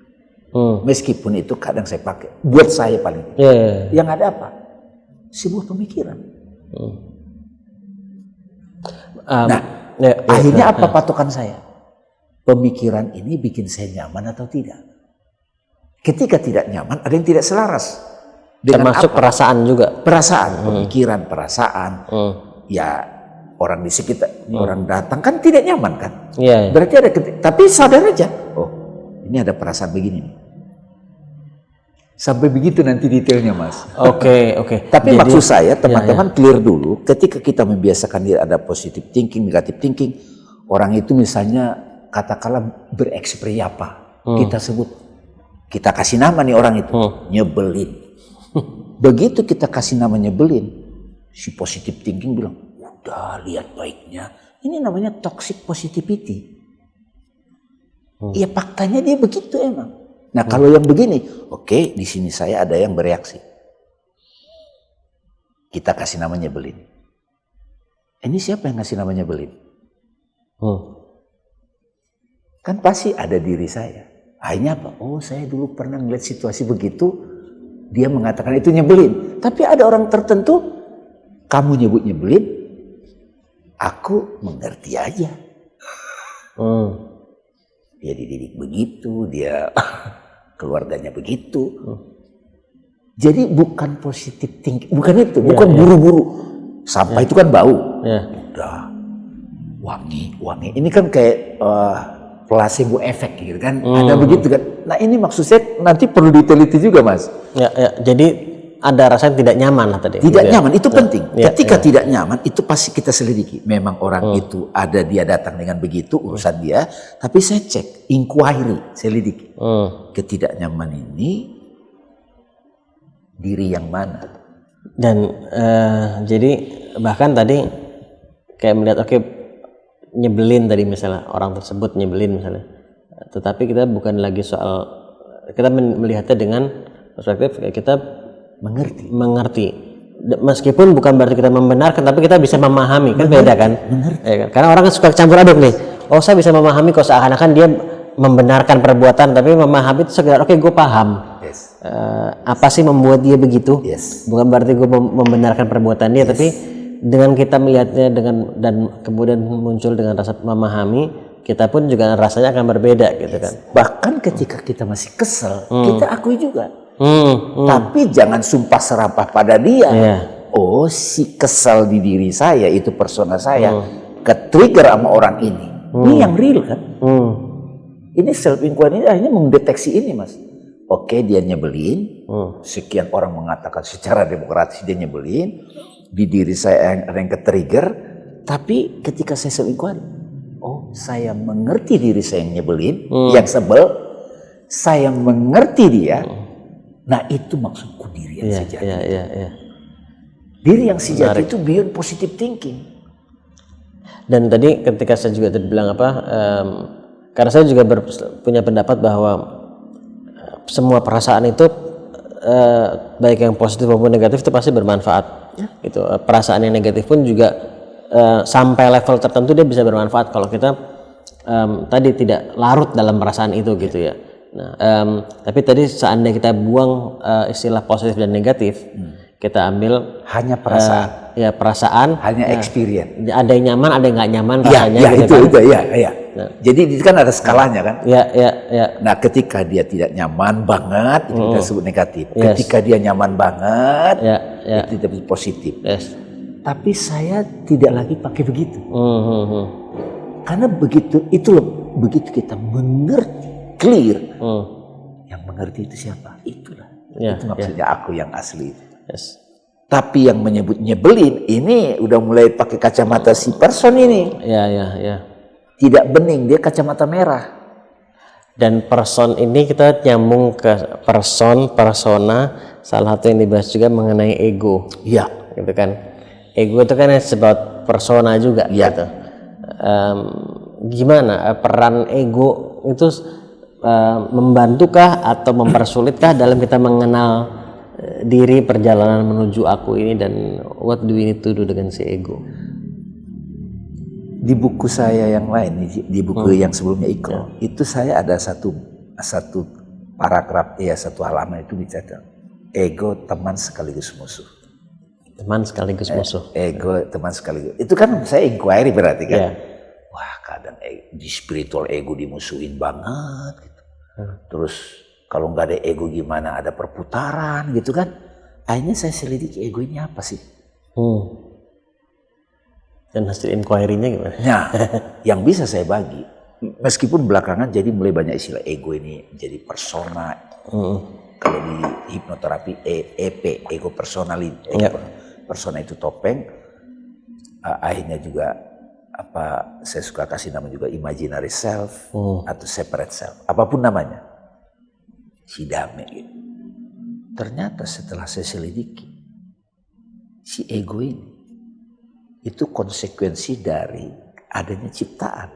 Meskipun itu kadang saya pakai, buat saya paling. Yang ada apa? Sebuah pemikiran. Akhirnya apa patokan saya? Pemikiran ini bikin saya nyaman atau tidak? Ketika tidak nyaman, ada yang tidak selaras. Termasuk perasaan juga. Perasaan, pemikiran, perasaan. Ya orang di sekitar, orang datang kan tidak nyaman kan? Berarti ada, tapi sadar aja. Oh ini ada perasaan begini nih. Sampai begitu nanti detailnya Mas. Oke. Tapi jadi, maksud saya teman-teman clear dulu. Ketika kita membiasakan diri ada positive thinking, negative thinking, orang itu misalnya katakanlah berekspresi apa, kita sebut, kita kasih nama nih orang itu, nyebelin. Begitu kita kasih nama nyebelin, si positive thinking bilang, udah lihat baiknya. Ini namanya toxic positivity. Ya faktanya dia begitu emang. Nah kalau yang begini, oke, di sini saya ada yang bereaksi. Kita kasih nama nyebelin. Ini siapa yang ngasih nama nyebelin? Kan pasti ada diri saya. Akhirnya apa? Oh saya dulu pernah ngeliat situasi begitu, dia mengatakan itu nyebelin. Tapi ada orang tertentu, kamu nyebut nyebelin, aku mengerti aja. Dia dididik begitu, dia keluarganya begitu. Jadi bukan positif thinking, bukan itu, bukan buru-buru. Sampah itu kan bau. Udah wangi. Ini kan kayak placebo efek gitu kan. Ada begitu kan. Nah ini maksud saya nanti perlu diteliti juga Mas. Jadi ada rasa yang tidak nyaman lah tadi. Tidak nyaman itu penting. Ya, Ketika tidak nyaman itu pasti kita selidiki. Memang orang itu ada, dia datang dengan begitu urusan dia. Tapi saya cek, inquiry, selidiki. Ketidaknyaman ini diri yang mana? Dan jadi bahkan tadi kayak melihat nyebelin tadi misalnya, orang tersebut nyebelin misalnya. Tetapi kita bukan lagi soal, kita melihatnya dengan perspektif kita mengerti. Meskipun bukan berarti kita membenarkan, tapi kita bisa memahami, kan beda kan? Ya kan? Karena orang kan suka campur aduk nih. Oh, saya bisa memahami kok, seakan-akan dia membenarkan perbuatan, tapi memahami itu sekedar gue paham. Yes. Apa sih membuat dia begitu? Yes. Bukan berarti gue membenarkan perbuatan dia, tapi dengan kita melihatnya dan kemudian muncul dengan rasa memahami, kita pun juga rasanya akan berbeda gitu kan. Bahkan ketika kita masih kesel, kita akui juga. Tapi jangan sumpah serapah pada dia. Oh, si kesal di diri saya, itu persona saya, ke-trigger sama orang ini. Ini yang real kan? Ini self inquiry ini akhirnya mendeteksi ini, Mas. Oke, dia nyebelin. Sekian orang mengatakan secara demokratis dia nyebelin. Di diri saya ada yang ke-trigger. Tapi ketika saya self inquiry, oh, saya mengerti diri saya yang nyebelin, yang sebel. Saya mengerti dia. Nah, itu maksudku diri yang sejati. Diri yang sejati itu beyond positive thinking. Dan tadi ketika saya juga tadi bilang karena saya juga punya pendapat bahwa semua perasaan itu baik yang positif maupun negatif itu pasti bermanfaat. Gitu. Perasaan yang negatif pun juga sampai level tertentu dia bisa bermanfaat kalau kita tadi tidak larut dalam perasaan itu gitu ya. Nah, tapi tadi seandainya kita buang istilah positif dan negatif, kita ambil hanya perasaan. Perasaan. Hanya experience. Ada yang nyaman, ada yang nggak nyaman rasanya. Itu. Nah. Jadi itu kan ada skalanya kan. Ya. Nah, ketika dia tidak nyaman banget, itu kita sebut negatif. Ketika dia nyaman banget, itu kita positif. Tapi saya tidak lagi pakai begitu. Karena begitu kita mengerti, clear. Yang mengerti itu siapa? Itulah. Itu maksudnya aku yang asli. Tapi yang menyebut nyebelin ini udah mulai pakai kacamata si person ini. Tidak bening, dia kacamata merah. Dan person ini kita nyambung ke persona. Salah satu yang dibahas juga mengenai ego. Iya. Gitu kan. Ego itu kan sebab persona juga. Gitu. Gimana peran ego itu membantukah atau mempersulitkah dalam kita mengenal diri, perjalanan menuju aku ini, dan what do we need to do dengan si ego? Di buku saya yang lain, di buku yang sebelumnya Iqra, itu saya ada satu paragraf, satu halaman itu bicara ego teman sekaligus musuh. Teman sekaligus musuh. Ego teman sekaligus. Itu kan saya inquiry berarti kan. Wah, kadang di spiritual ego dimusuhin banget gitu. Terus kalau nggak ada ego gimana, ada perputaran gitu kan. Akhirnya saya selidiki ego ini apa sih. Dan hasil inquiry-nya gimana? Nah, yang bisa saya bagi, meskipun belakangan jadi mulai banyak istilah ego ini jadi persona. Kalau di hipnoterapi EP, ego personality, persona itu topeng. Akhirnya juga saya suka kasih nama juga imaginary self atau separate self, apapun namanya. Si Dame gitu. Ternyata setelah saya selidiki, si ego ini itu konsekuensi dari adanya ciptaan.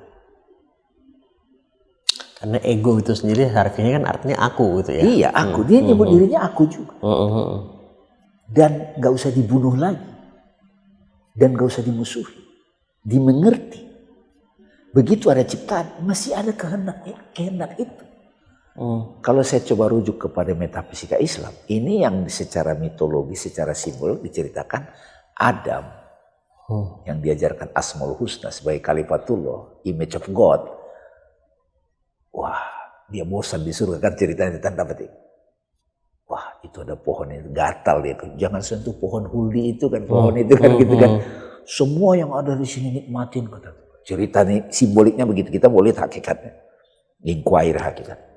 Karena ego itu sendiri harfiahnya kan artinya aku gitu ya. Iya, aku. Dia nyebut dirinya aku juga. Dan gak usah dibunuh lagi. Dan gak usah dimusuhi. Dimengerti. Begitu ada ciptaan, masih ada kehendak itu. Kalau saya coba rujuk kepada metafisika Islam, ini yang secara mitologi, secara simbol diceritakan Adam yang diajarkan Asmaul Husna sebagai Khalifatullah, image of God. Wah, dia bosan di surga kan ceritanya tanda petik. Wah, itu ada pohon itu gatal dia, jangan sentuh pohon huldi itu kan, pohon itu kan gitu kan. Semua yang ada di sini nikmatin kata. Cerita nih simboliknya begitu, kita boleh lihat hakikatnya. Inquire hakikat.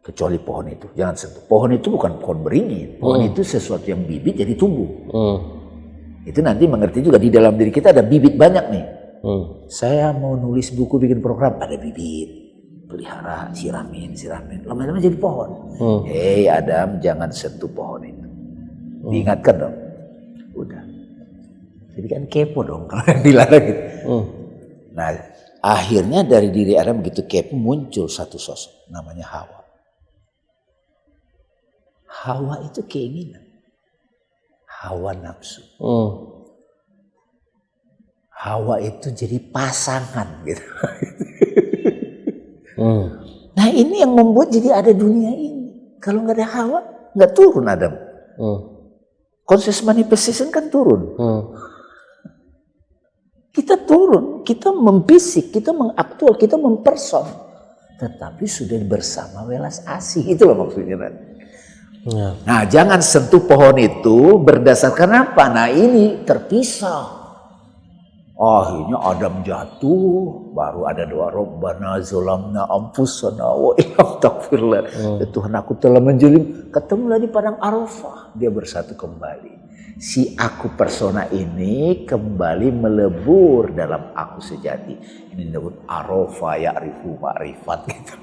kecuali pohon itu. Jangan sentuh. Pohon itu bukan pohon beringin. Pohon itu sesuatu yang bibit jadi tumbuh. Itu nanti mengerti juga di dalam diri kita ada bibit banyak nih. Saya mau nulis buku, bikin program, ada bibit. Pelihara, siramin. Lama-lama jadi pohon. Hei Adam, jangan sentuh pohon itu. Diingatkan dong. Udah. Jadi kan kepo dong kalau yang dilarang gitu. Nah, akhirnya dari diri Adam begitu kepo muncul satu sosok namanya Hawa. Hawa itu keinginan. Hawa nafsu. Hawa itu jadi pasangan gitu. Nah ini yang membuat jadi ada dunia ini. Kalau nggak ada Hawa, nggak turun Adam. Conscious manifestation kan turun. Kita turun, kita memfisik, kita mengaktual, kita memperson. Tetapi sudah bersama welas asih. Itulah maksudnya nanti. Nah jangan sentuh pohon itu berdasarkan apa? Nah ini terpisah. Akhirnya Adam jatuh, baru ada doa Rabbana zolamna ampusana wa illam taghfirlana. Tuhan aku telah menzalim. Ketemulah di padang Arafah, dia bersatu kembali. Si aku persona ini kembali melebur dalam aku sejati. Ini disebut Arafah ya'rifu ma'rifat gitu.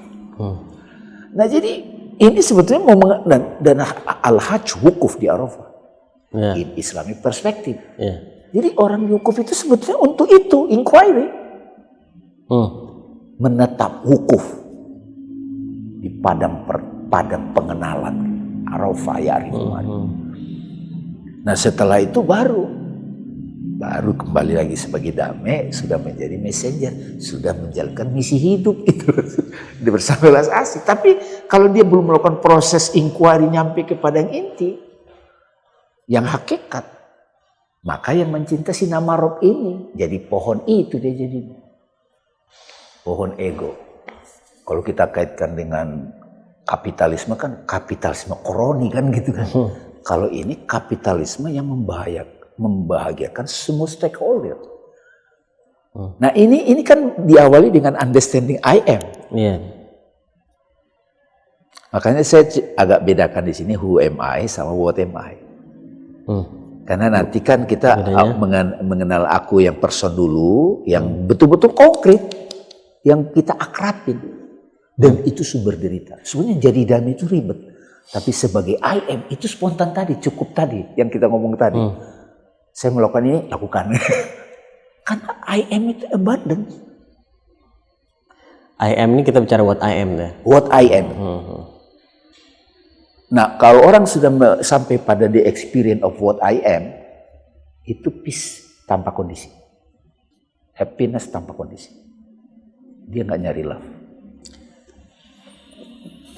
Nah jadi ini sebetulnya mau dan al-hajj wukuf di Arafah. In Islamic perspektif. Jadi orang wukuf itu sebetulnya untuk itu, inquiry. Menetap wukuf di padang pengenalan. Arafah ya'rifu ma'rifat. Nah setelah itu baru kembali lagi sebagai damai, sudah menjadi messenger, sudah menjalankan misi hidup itu bersama welas asih. Tapi kalau dia belum melakukan proses inquiry nyampe kepada yang inti, yang hakikat, maka yang mencinta si nama Rob ini jadi pohon itu dia jadi pohon ego. Kalau kita kaitkan dengan kapitalisme kan kapitalisme koroni kan gitu kan. Kalau ini kapitalisme yang membahagiakan semua stakeholder. Nah ini kan diawali dengan understanding I am. Makanya saya agak bedakan di sini who am I sama what am I. Karena nanti kan kita mengenal aku yang person dulu, yang betul-betul konkret, yang kita akrabin. Dan itu sumber derita. Sebenarnya jadi damai itu ribet. Tapi sebagai I am itu spontan tadi, cukup tadi yang kita ngomong tadi. Saya melakukan ini, lakukan. Karena I am itu abundance. I am ini kita bicara what I am deh. What I am. Nah kalau orang sudah sampai pada the experience of what I am, itu peace tanpa kondisi. Happiness tanpa kondisi. Dia nggak nyari love.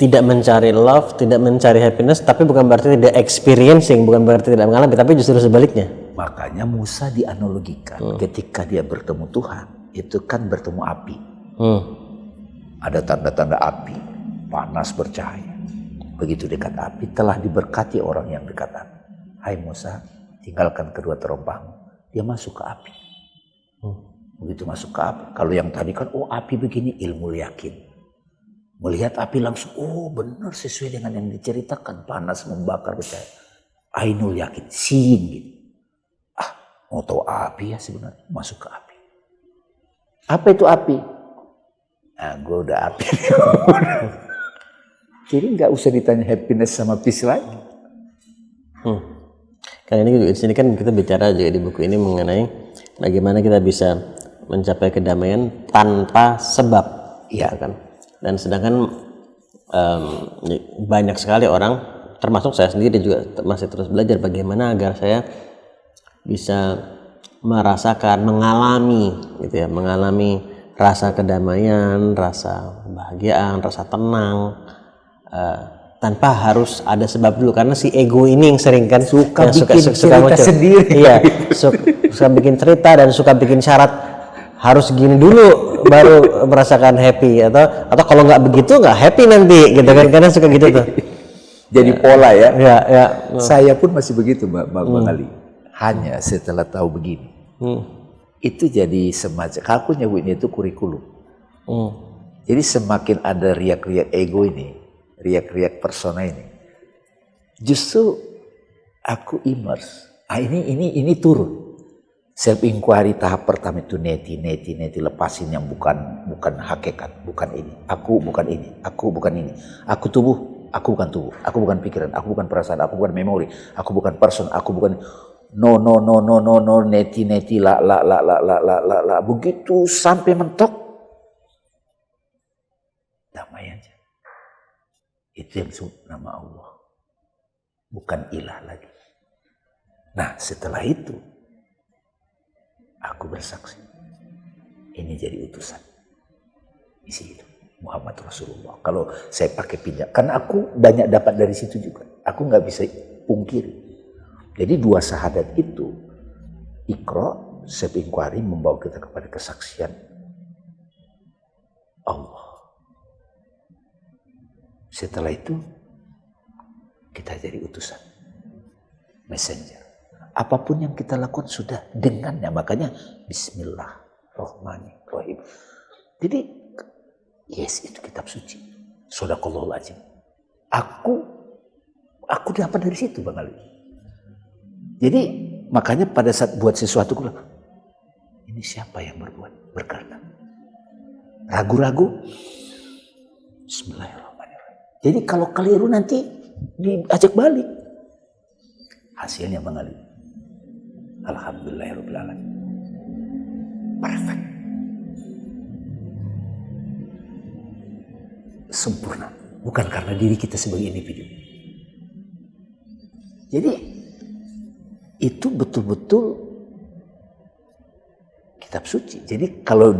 Tidak mencari love, tidak mencari happiness, tapi bukan berarti tidak experiencing, bukan berarti tidak mengalami, tapi justru sebaliknya. Makanya Musa dianalogikan ketika dia bertemu Tuhan, itu kan bertemu api. Ada tanda-tanda api, panas bercahaya. Begitu dekat api, telah diberkati orang yang dekat api. Hai Musa, tinggalkan kedua terompahmu. Dia masuk ke api. Begitu masuk ke api, kalau yang tadi kan, oh api begini, ilmu yakin. Melihat api langsung, oh benar sesuai dengan yang diceritakan. Panas membakar bercahaya. Ainul yakin, seeing gitu. Mau tahu api ya sebenarnya, masuk ke api. Apa itu api? Nah gue udah api. Jadi nggak usah ditanya happiness sama peace lagi. Karena ini di sini kan kita bicara juga di buku ini mengenai bagaimana kita bisa mencapai kedamaian tanpa sebab. Iya kan. Dan sedangkan banyak sekali orang, termasuk saya sendiri juga masih terus belajar bagaimana agar saya bisa merasakan, mengalami gitu ya, mengalami rasa kedamaian, rasa kebahagiaan, rasa tenang tanpa harus ada sebab dulu. Karena si ego ini yang sering kan suka cerita sendiri. Iya, suka bikin cerita dan suka bikin syarat harus gini dulu baru merasakan happy, atau kalau nggak begitu nggak happy nanti gitu kan, karena suka gitu tuh. Jadi pola ya. Ya. Saya pun masih begitu Bang Ali. Hanya setelah tahu begini, itu jadi semacam, aku nyebutnya itu kurikulum. Jadi semakin ada riak-riak ego ini, riak-riak persona ini. Justru aku immerse. Ini turun. Self inquiry tahap pertama itu neti lepasin yang bukan hakikat, bukan ini. Aku bukan ini, aku bukan ini. Aku tubuh, aku bukan tubuh. Aku bukan pikiran, aku bukan perasaan, aku bukan memori, aku bukan person, aku bukan no neti la begitu sampai mentok. Damai aja. Itu yang disebut nama Allah. Bukan ilah lagi. Nah, setelah itu aku bersaksi ini jadi utusan isi itu Muhammad Rasulullah. Kalau saya pakai pinjam, karena aku banyak dapat dari situ juga, aku nggak bisa pungkiri. Jadi 2 syahadat itu, Iqra, self inquiry, membawa kita kepada kesaksian Allah. Setelah itu kita jadi utusan, messenger. Apapun yang kita lakukan sudah dengannya, makanya Bismillahirrahmanirrahim. Jadi yes, itu kitab suci. Shadaqallahul azim. Aku dapat dari situ Bang Ali. Jadi makanya pada saat buat sesuatu aku bilang, ini siapa yang berkata? Ragu-ragu. Bismillahirrahmanirrahim. Jadi kalau keliru nanti diajak balik. Hasilnya Bang Ali. Alhamdulillahirrahmanirrahim. Perfect. Sempurna. Bukan karena diri kita sebagai individu. Jadi itu betul-betul kitab suci. Jadi kalau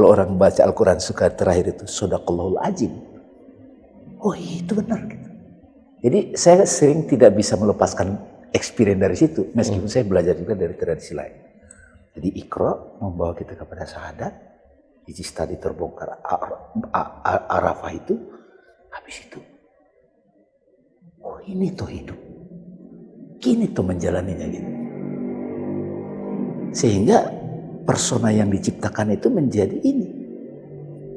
orang baca Al-Quran suka terakhir itu Shadaqallahul azim. Oh itu benar gitu. Jadi saya sering tidak bisa melepaskan experience dari situ, meskipun saya belajar juga dari tradisi lain. Jadi Iqra membawa kita kepada syahadat, Ijis tadi terbongkar Arafah itu, habis itu, oh ini tuh hidup, gini tuh menjalaninya gitu. Sehingga persona yang diciptakan itu menjadi ini,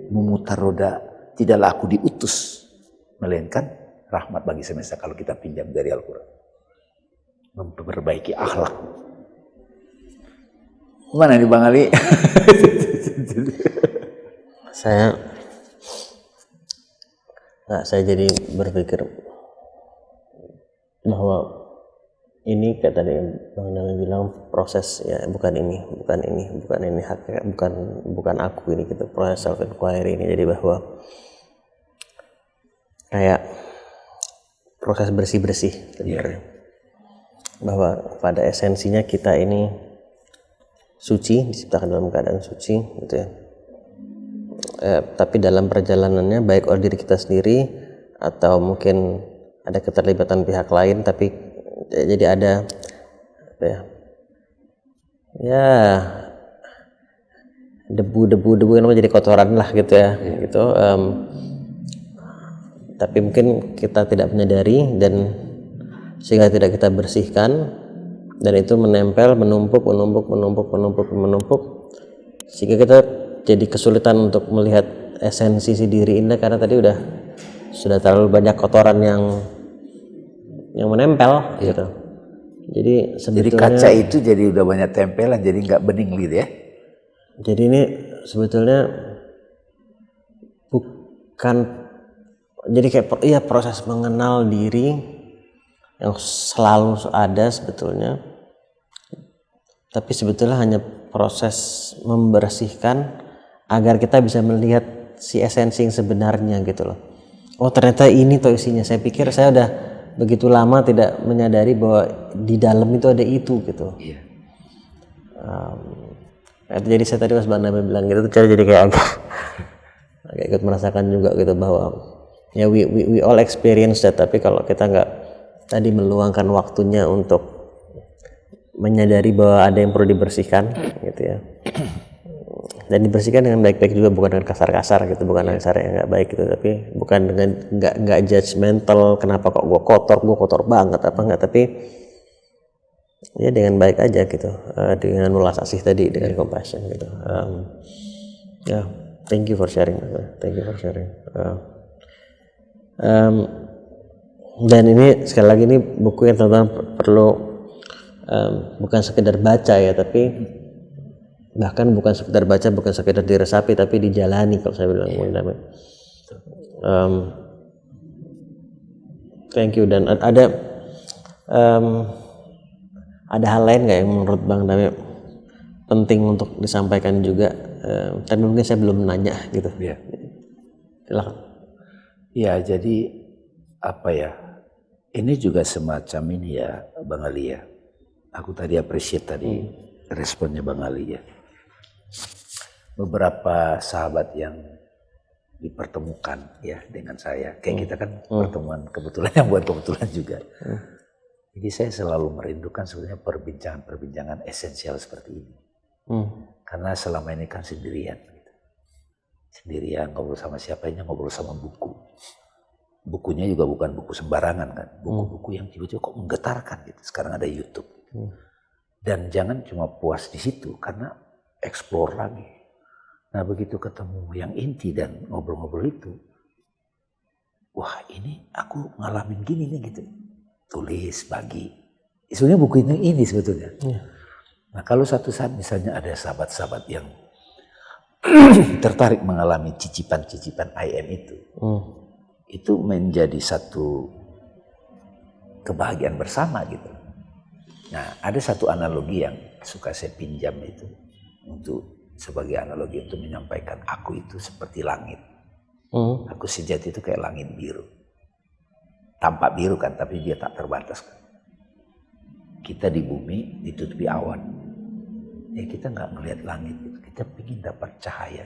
memutar roda, tidaklah aku diutus, melainkan rahmat bagi semesta kalau kita pinjam dari Al-Quran. Memperbaiki akhlak. Mana nih Bang Ali? Saya jadi berpikir bahwa ini kayak tadi Bang Dami bilang proses ya, bukan ini hakikat, bukan aku ini gitu, proses self inquiry ini. Jadi bahwa kayak proses bersih sebenarnya. Bahwa pada esensinya kita ini suci, diciptakan dalam keadaan suci gitu ya. Tapi dalam perjalanannya baik oleh diri kita sendiri atau mungkin ada keterlibatan pihak lain, tapi jadi ada debu yang jadi kotoran lah gitu ya. Gitu. Tapi mungkin kita tidak menyadari dan sehingga tidak kita bersihkan, dan itu menempel, menumpuk, sehingga kita jadi kesulitan untuk melihat esensi si diri ini karena tadi sudah terlalu banyak kotoran yang menempel gitu. Jadi sebetulnya kaca itu jadi udah banyak tempelan, jadi nggak bening gitu ya. Jadi ini sebetulnya bukan, jadi kayak proses mengenal diri yang selalu ada sebetulnya, tapi sebetulnya hanya proses membersihkan agar kita bisa melihat si esensi yang sebenarnya gitu loh. Oh ternyata ini tuh isinya. Saya pikir saya udah begitu lama tidak menyadari bahwa di dalam itu ada itu gitu. Iya. Jadi saya tadi pas Bang Nabi bilang gitu, jadi kayak agak ikut merasakan juga gitu bahwa ya we all experience that, tapi kalau kita nggak tadi meluangkan waktunya untuk menyadari bahwa ada yang perlu dibersihkan gitu ya, dan dibersihkan dengan baik-baik juga, bukan dengan kasar-kasar gitu, bukan dengan cara yang nggak baik gitu, tapi bukan dengan nggak judgmental, kenapa kok gue kotor banget apa enggak, tapi ya dengan baik aja gitu, dengan ulas asih tadi, dengan compassion gitu. Thank you for sharing. Dan ini sekali lagi ini buku yang teman-teman perlu bukan sekedar baca ya, tapi bahkan bukan sekedar baca, bukan sekedar diresapi, tapi dijalani kalau saya bilang. Thank you. Dan ada hal lain nggak yang menurut Bang Dame penting untuk disampaikan juga? Tapi mungkin saya belum nanya gitu. Iya. Silakan. Ya, jadi apa ya? Ini juga semacam ini ya, Bang Ali ya. Aku tadi appreciate tadi responnya Bang Ali ya. Beberapa sahabat yang dipertemukan ya dengan saya. Kayak kita kan pertemuan kebetulan yang buat kebetulan juga. Jadi saya selalu merindukan sebenarnya perbincangan-perbincangan esensial seperti ini. Karena selama ini kan sendirian. Gitu. Sendirian ngobrol sama siapanya, ngobrol sama buku. Bukunya juga bukan buku sembarangan kan. Buku-buku yang tiba-tiba kok menggetarkan gitu. Sekarang ada YouTube. Dan jangan cuma puas di situ karena explore lagi. Nah begitu ketemu yang inti dan ngobrol-ngobrol itu. Wah ini aku ngalamin gini nih gitu. Tulis, bagi. Sebenarnya buku ini sebetulnya. Nah kalau satu saat misalnya ada sahabat-sahabat yang tertarik mengalami cicipan-cicipan IM itu menjadi satu kebahagiaan bersama gitu. Nah ada satu analogi yang suka saya pinjam itu untuk sebagai analogi untuk menyampaikan aku itu seperti langit. Aku sejati itu kayak langit biru. Tampak biru kan, tapi dia tak terbatas kan. Kita di bumi ditutupi awan. Ya kita nggak melihat langit, kita ingin dapat cahaya.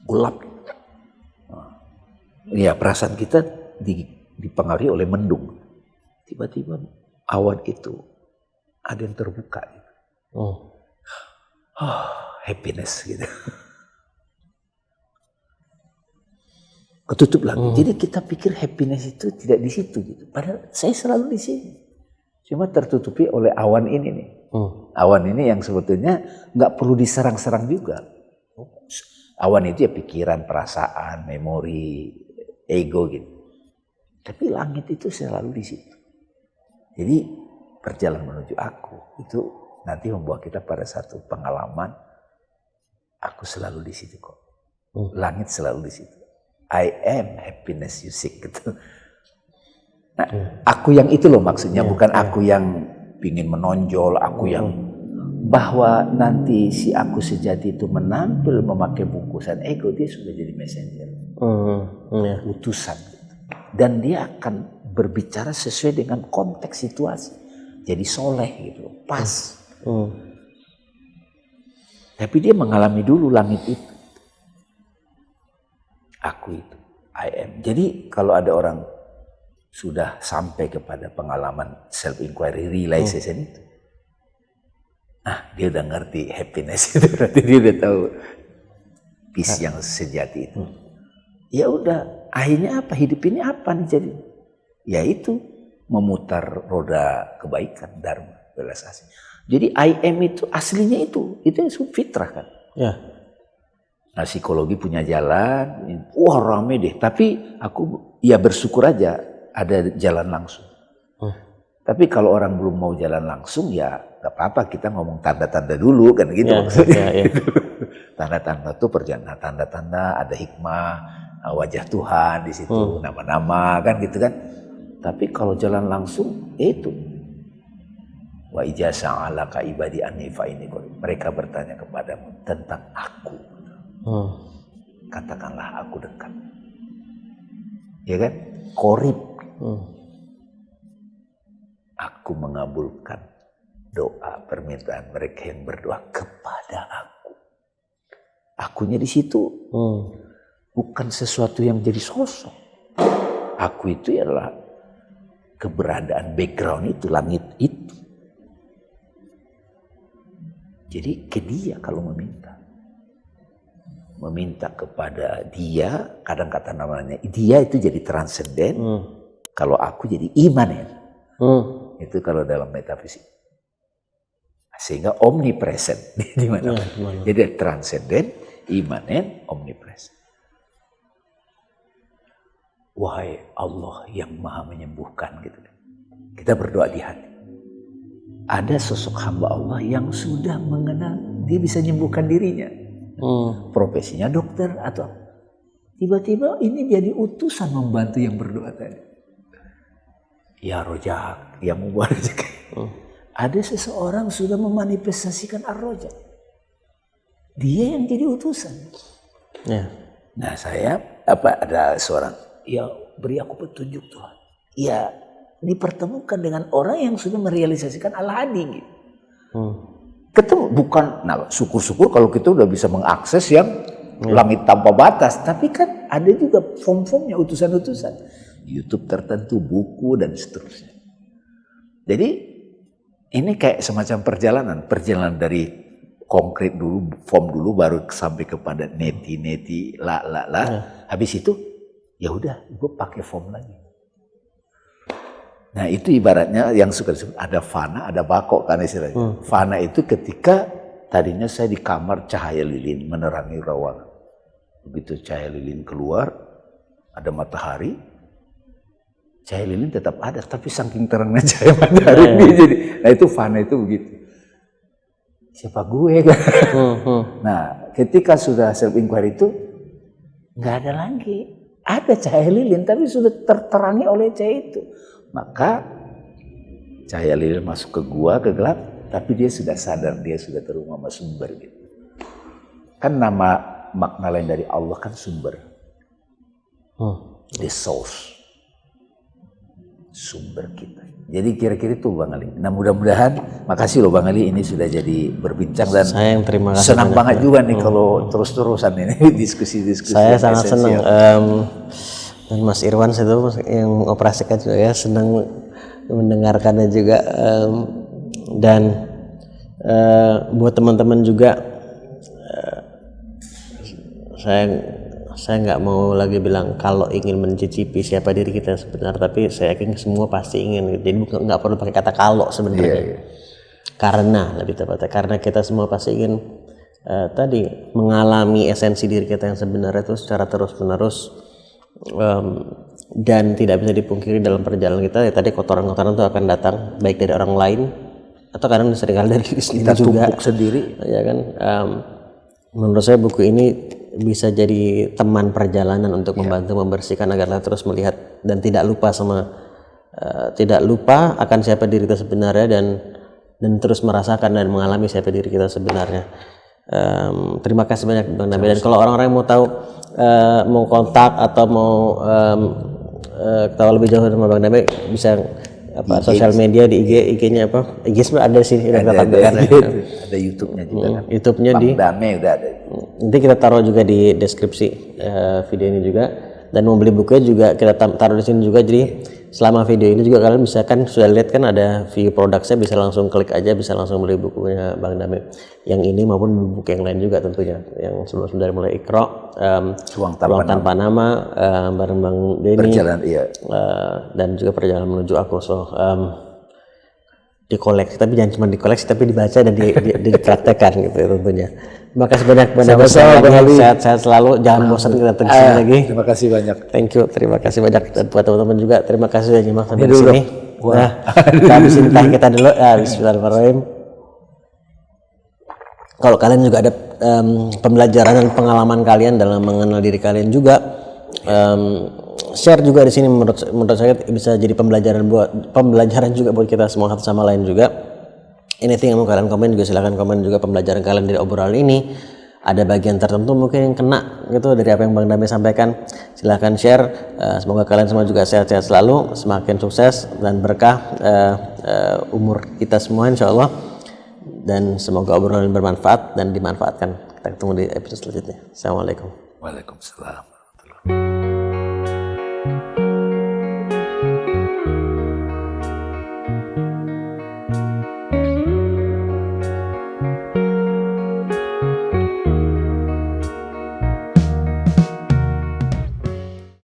Gelap. Ya perasaan kita dipengaruhi oleh mendung. Tiba-tiba awan itu ada yang terbuka. Gitu. Happiness gitu. Ketutup lagi. Jadi kita pikir happiness itu tidak di situ gitu. Padahal saya selalu di sini. Cuma tertutupi oleh awan ini nih. Awan ini yang sebetulnya nggak perlu diserang-serang juga. Awan itu ya pikiran, perasaan, memori, ego gitu. Tapi langit itu selalu di situ. Jadi perjalanan menuju aku itu nanti membawa kita pada satu pengalaman. Aku selalu di situ kok. Langit selalu di situ. I am happiness you seek gitu. Nah, aku yang itu loh maksudnya, bukan aku yang ingin menonjol, aku yang bahwa nanti si aku sejati itu menampil memakai bungkusan ego, dia sudah jadi messenger, utusan gitu. Dan dia akan berbicara sesuai dengan konteks situasi, jadi soleh gitu, pas. Tapi dia mengalami dulu langit itu. Aku itu, I am. Jadi kalau ada orang sudah sampai kepada pengalaman self-inquiry, realization itu. Nah dia udah ngerti happiness itu, berarti dia udah tahu peace yang sejati itu. Ya udah, akhirnya apa? Hidup ini apa nih jadi? Ya itu, memutar roda kebaikan, dharma, belas asih. Jadi I am itu aslinya itu yang fitrah kan. Ya. Nah psikologi punya jalan, wah rame deh. Tapi aku ya bersyukur aja ada jalan langsung. Tapi kalau orang belum mau jalan langsung ya gak apa-apa, kita ngomong tanda-tanda dulu kan gitu maksudnya. Tanda-tanda itu perjalanan, tanda-tanda ada hikmah, wajah Tuhan di situ, nama-nama kan gitu kan. Tapi kalau jalan langsung itu. Wa ijasa alaka ibadi anni fa inni qarib. Mereka bertanya kepadamu tentang aku. Katakanlah aku dekat. Ya kan? Qorib. Aku mengabulkan doa permintaan mereka yang berdoa kepada aku. Akunya di situ. Bukan sesuatu yang jadi sosok. Aku itu adalah keberadaan background itu, langit itu. Jadi ke dia kalau meminta kepada dia, kadang kata namanya dia itu jadi transenden. Kalau aku jadi imanen. Itu kalau dalam metafisik. Sehingga omnipresent di mana-mana. Jadi transenden, imanen, omnipresent. wahai Allah yang maha menyembuhkan gitu. Kita berdoa di hati. Ada sosok hamba Allah yang sudah mengenal dia bisa menyembuhkan dirinya. Profesinya dokter atau tiba-tiba ini jadi utusan membantu yang berdoa tadi. Ya Rojak, yang membuat rezeki. Ada seseorang sudah memanifestasikan Ar-Rojak. Dia yang jadi utusan. Ya. Nah ada seorang, ya beri aku petunjuk Tuhan. Ya dipertemukan dengan orang yang sudah merealisasikan Al-Hadi gitu. Ketemu bukan, nah syukur-syukur kalau kita udah bisa mengakses yang langit tanpa batas. Tapi kan ada juga form-formnya utusan-utusan. YouTube tertentu, buku dan seterusnya. Jadi ini kayak semacam perjalanan dari konkret dulu, form dulu, baru sampai kepada neti, Habis itu ya udah, gue pakai form lagi. Nah itu ibaratnya yang suka disebut ada fana, ada bakok kan istilahnya. Fana itu ketika tadinya saya di kamar cahaya lilin menerangi ruangan. Begitu cahaya lilin keluar, ada matahari, cahaya lilin tetap ada, tapi saking terangnya cahaya matahari ini jadi. Nah itu fana itu begitu. Siapa gue kan? Nah ketika sudah self inquiry itu nggak ada lagi. Ada cahaya lilin tapi sudah terterangi oleh cahaya itu. Maka cahaya lilin masuk ke gua, ke gelap, tapi dia sudah sadar, dia sudah terhubung sama sumber gitu. Kan nama makna lain dari Allah kan sumber. The source. Sumber kita. Jadi kira-kira itu Bang Ali. Nah mudah-mudahan, makasih loh Bang Ali, ini sudah jadi berbincang dan saya yang terima kasih senang banget juga nih kalau terus-terusan ini diskusi-diskusi. Saya sangat senang. Dan Mas Irwan itu yang operasikan juga ya, senang mendengarkannya juga. Dan buat teman-teman juga, saya nggak mau lagi bilang kalau ingin mencicipi siapa diri kita sebenarnya, tapi saya yakin semua pasti ingin. Jadi nggak perlu pakai kata kalau sebenarnya. Karena lebih tepatnya karena kita semua pasti ingin tadi mengalami esensi diri kita yang sebenarnya itu secara terus-menerus. Dan tidak bisa dipungkiri dalam perjalanan kita ya, tadi kotoran-kotoran itu akan datang baik dari orang lain atau kadang seringkali dari diri sendiri juga, tumpuk sendiri ya kan. Menurut saya buku ini bisa jadi teman perjalanan untuk membantu membersihkan agar kita terus melihat dan tidak lupa akan siapa diri kita sebenarnya dan terus merasakan dan mengalami siapa diri kita sebenarnya. Terima kasih banyak Bang Nabi. Dan kalau orang-orang yang mau tahu, mau kontak atau mau tahu lebih jauh sama Bang Nabi, bisa sosial media di IG-nya apa? IG sebenarnya ada sih, udah kita tampilkan. Ada YouTube-nya juga kan. YouTube-nya di Bang Dame udah ada. Nanti kita taruh juga di deskripsi video ini juga. Dan mau beli bukunya juga kita taruh di sini juga. Jadi selama video ini juga kalian bisa kan sudah lihat kan ada view produknya, bisa langsung klik aja, bisa langsung beli bukunya Bang Dame. Yang ini maupun buku yang lain juga tentunya. Yang sebelum dari mulai Iqra, Ruang Tanpa Nama, bareng Bang Denny, dan juga Perjalanan Menuju Aku. So dikoleksi, tapi jangan cuma dikoleksi, tapi dibaca dan dipraktekkan gitu tentunya. Terima kasih banyak Bang Nabi. Sehat-sehat selalu, jangan bosan kita datang sini lagi. Terima kasih banyak. Thank you, terima kasih banyak. Dan buat teman-teman juga terima kasih sudah nyimak sampai di sini. Nah, kita habisin teh kita dulu. Bismillahirrahmanirrahim. Kalau kalian juga ada pembelajaran dan pengalaman kalian dalam mengenal diri kalian juga, share juga di sini. Menurut saya bisa jadi pembelajaran juga buat kita semua satu sama lain juga. Anything yang mau kalian komen juga silakan komen juga pembelajaran kalian dari obrolan ini. Ada bagian tertentu mungkin yang kena gitu dari apa yang Bang Dame sampaikan, silakan share. Semoga kalian semua juga sehat-sehat selalu, semakin sukses dan berkah umur kita semua insyaallah. Dan semoga obrolan bermanfaat dan dimanfaatkan. Kita ketemu di episode selanjutnya. Assalamualaikum. Waalaikumsalam.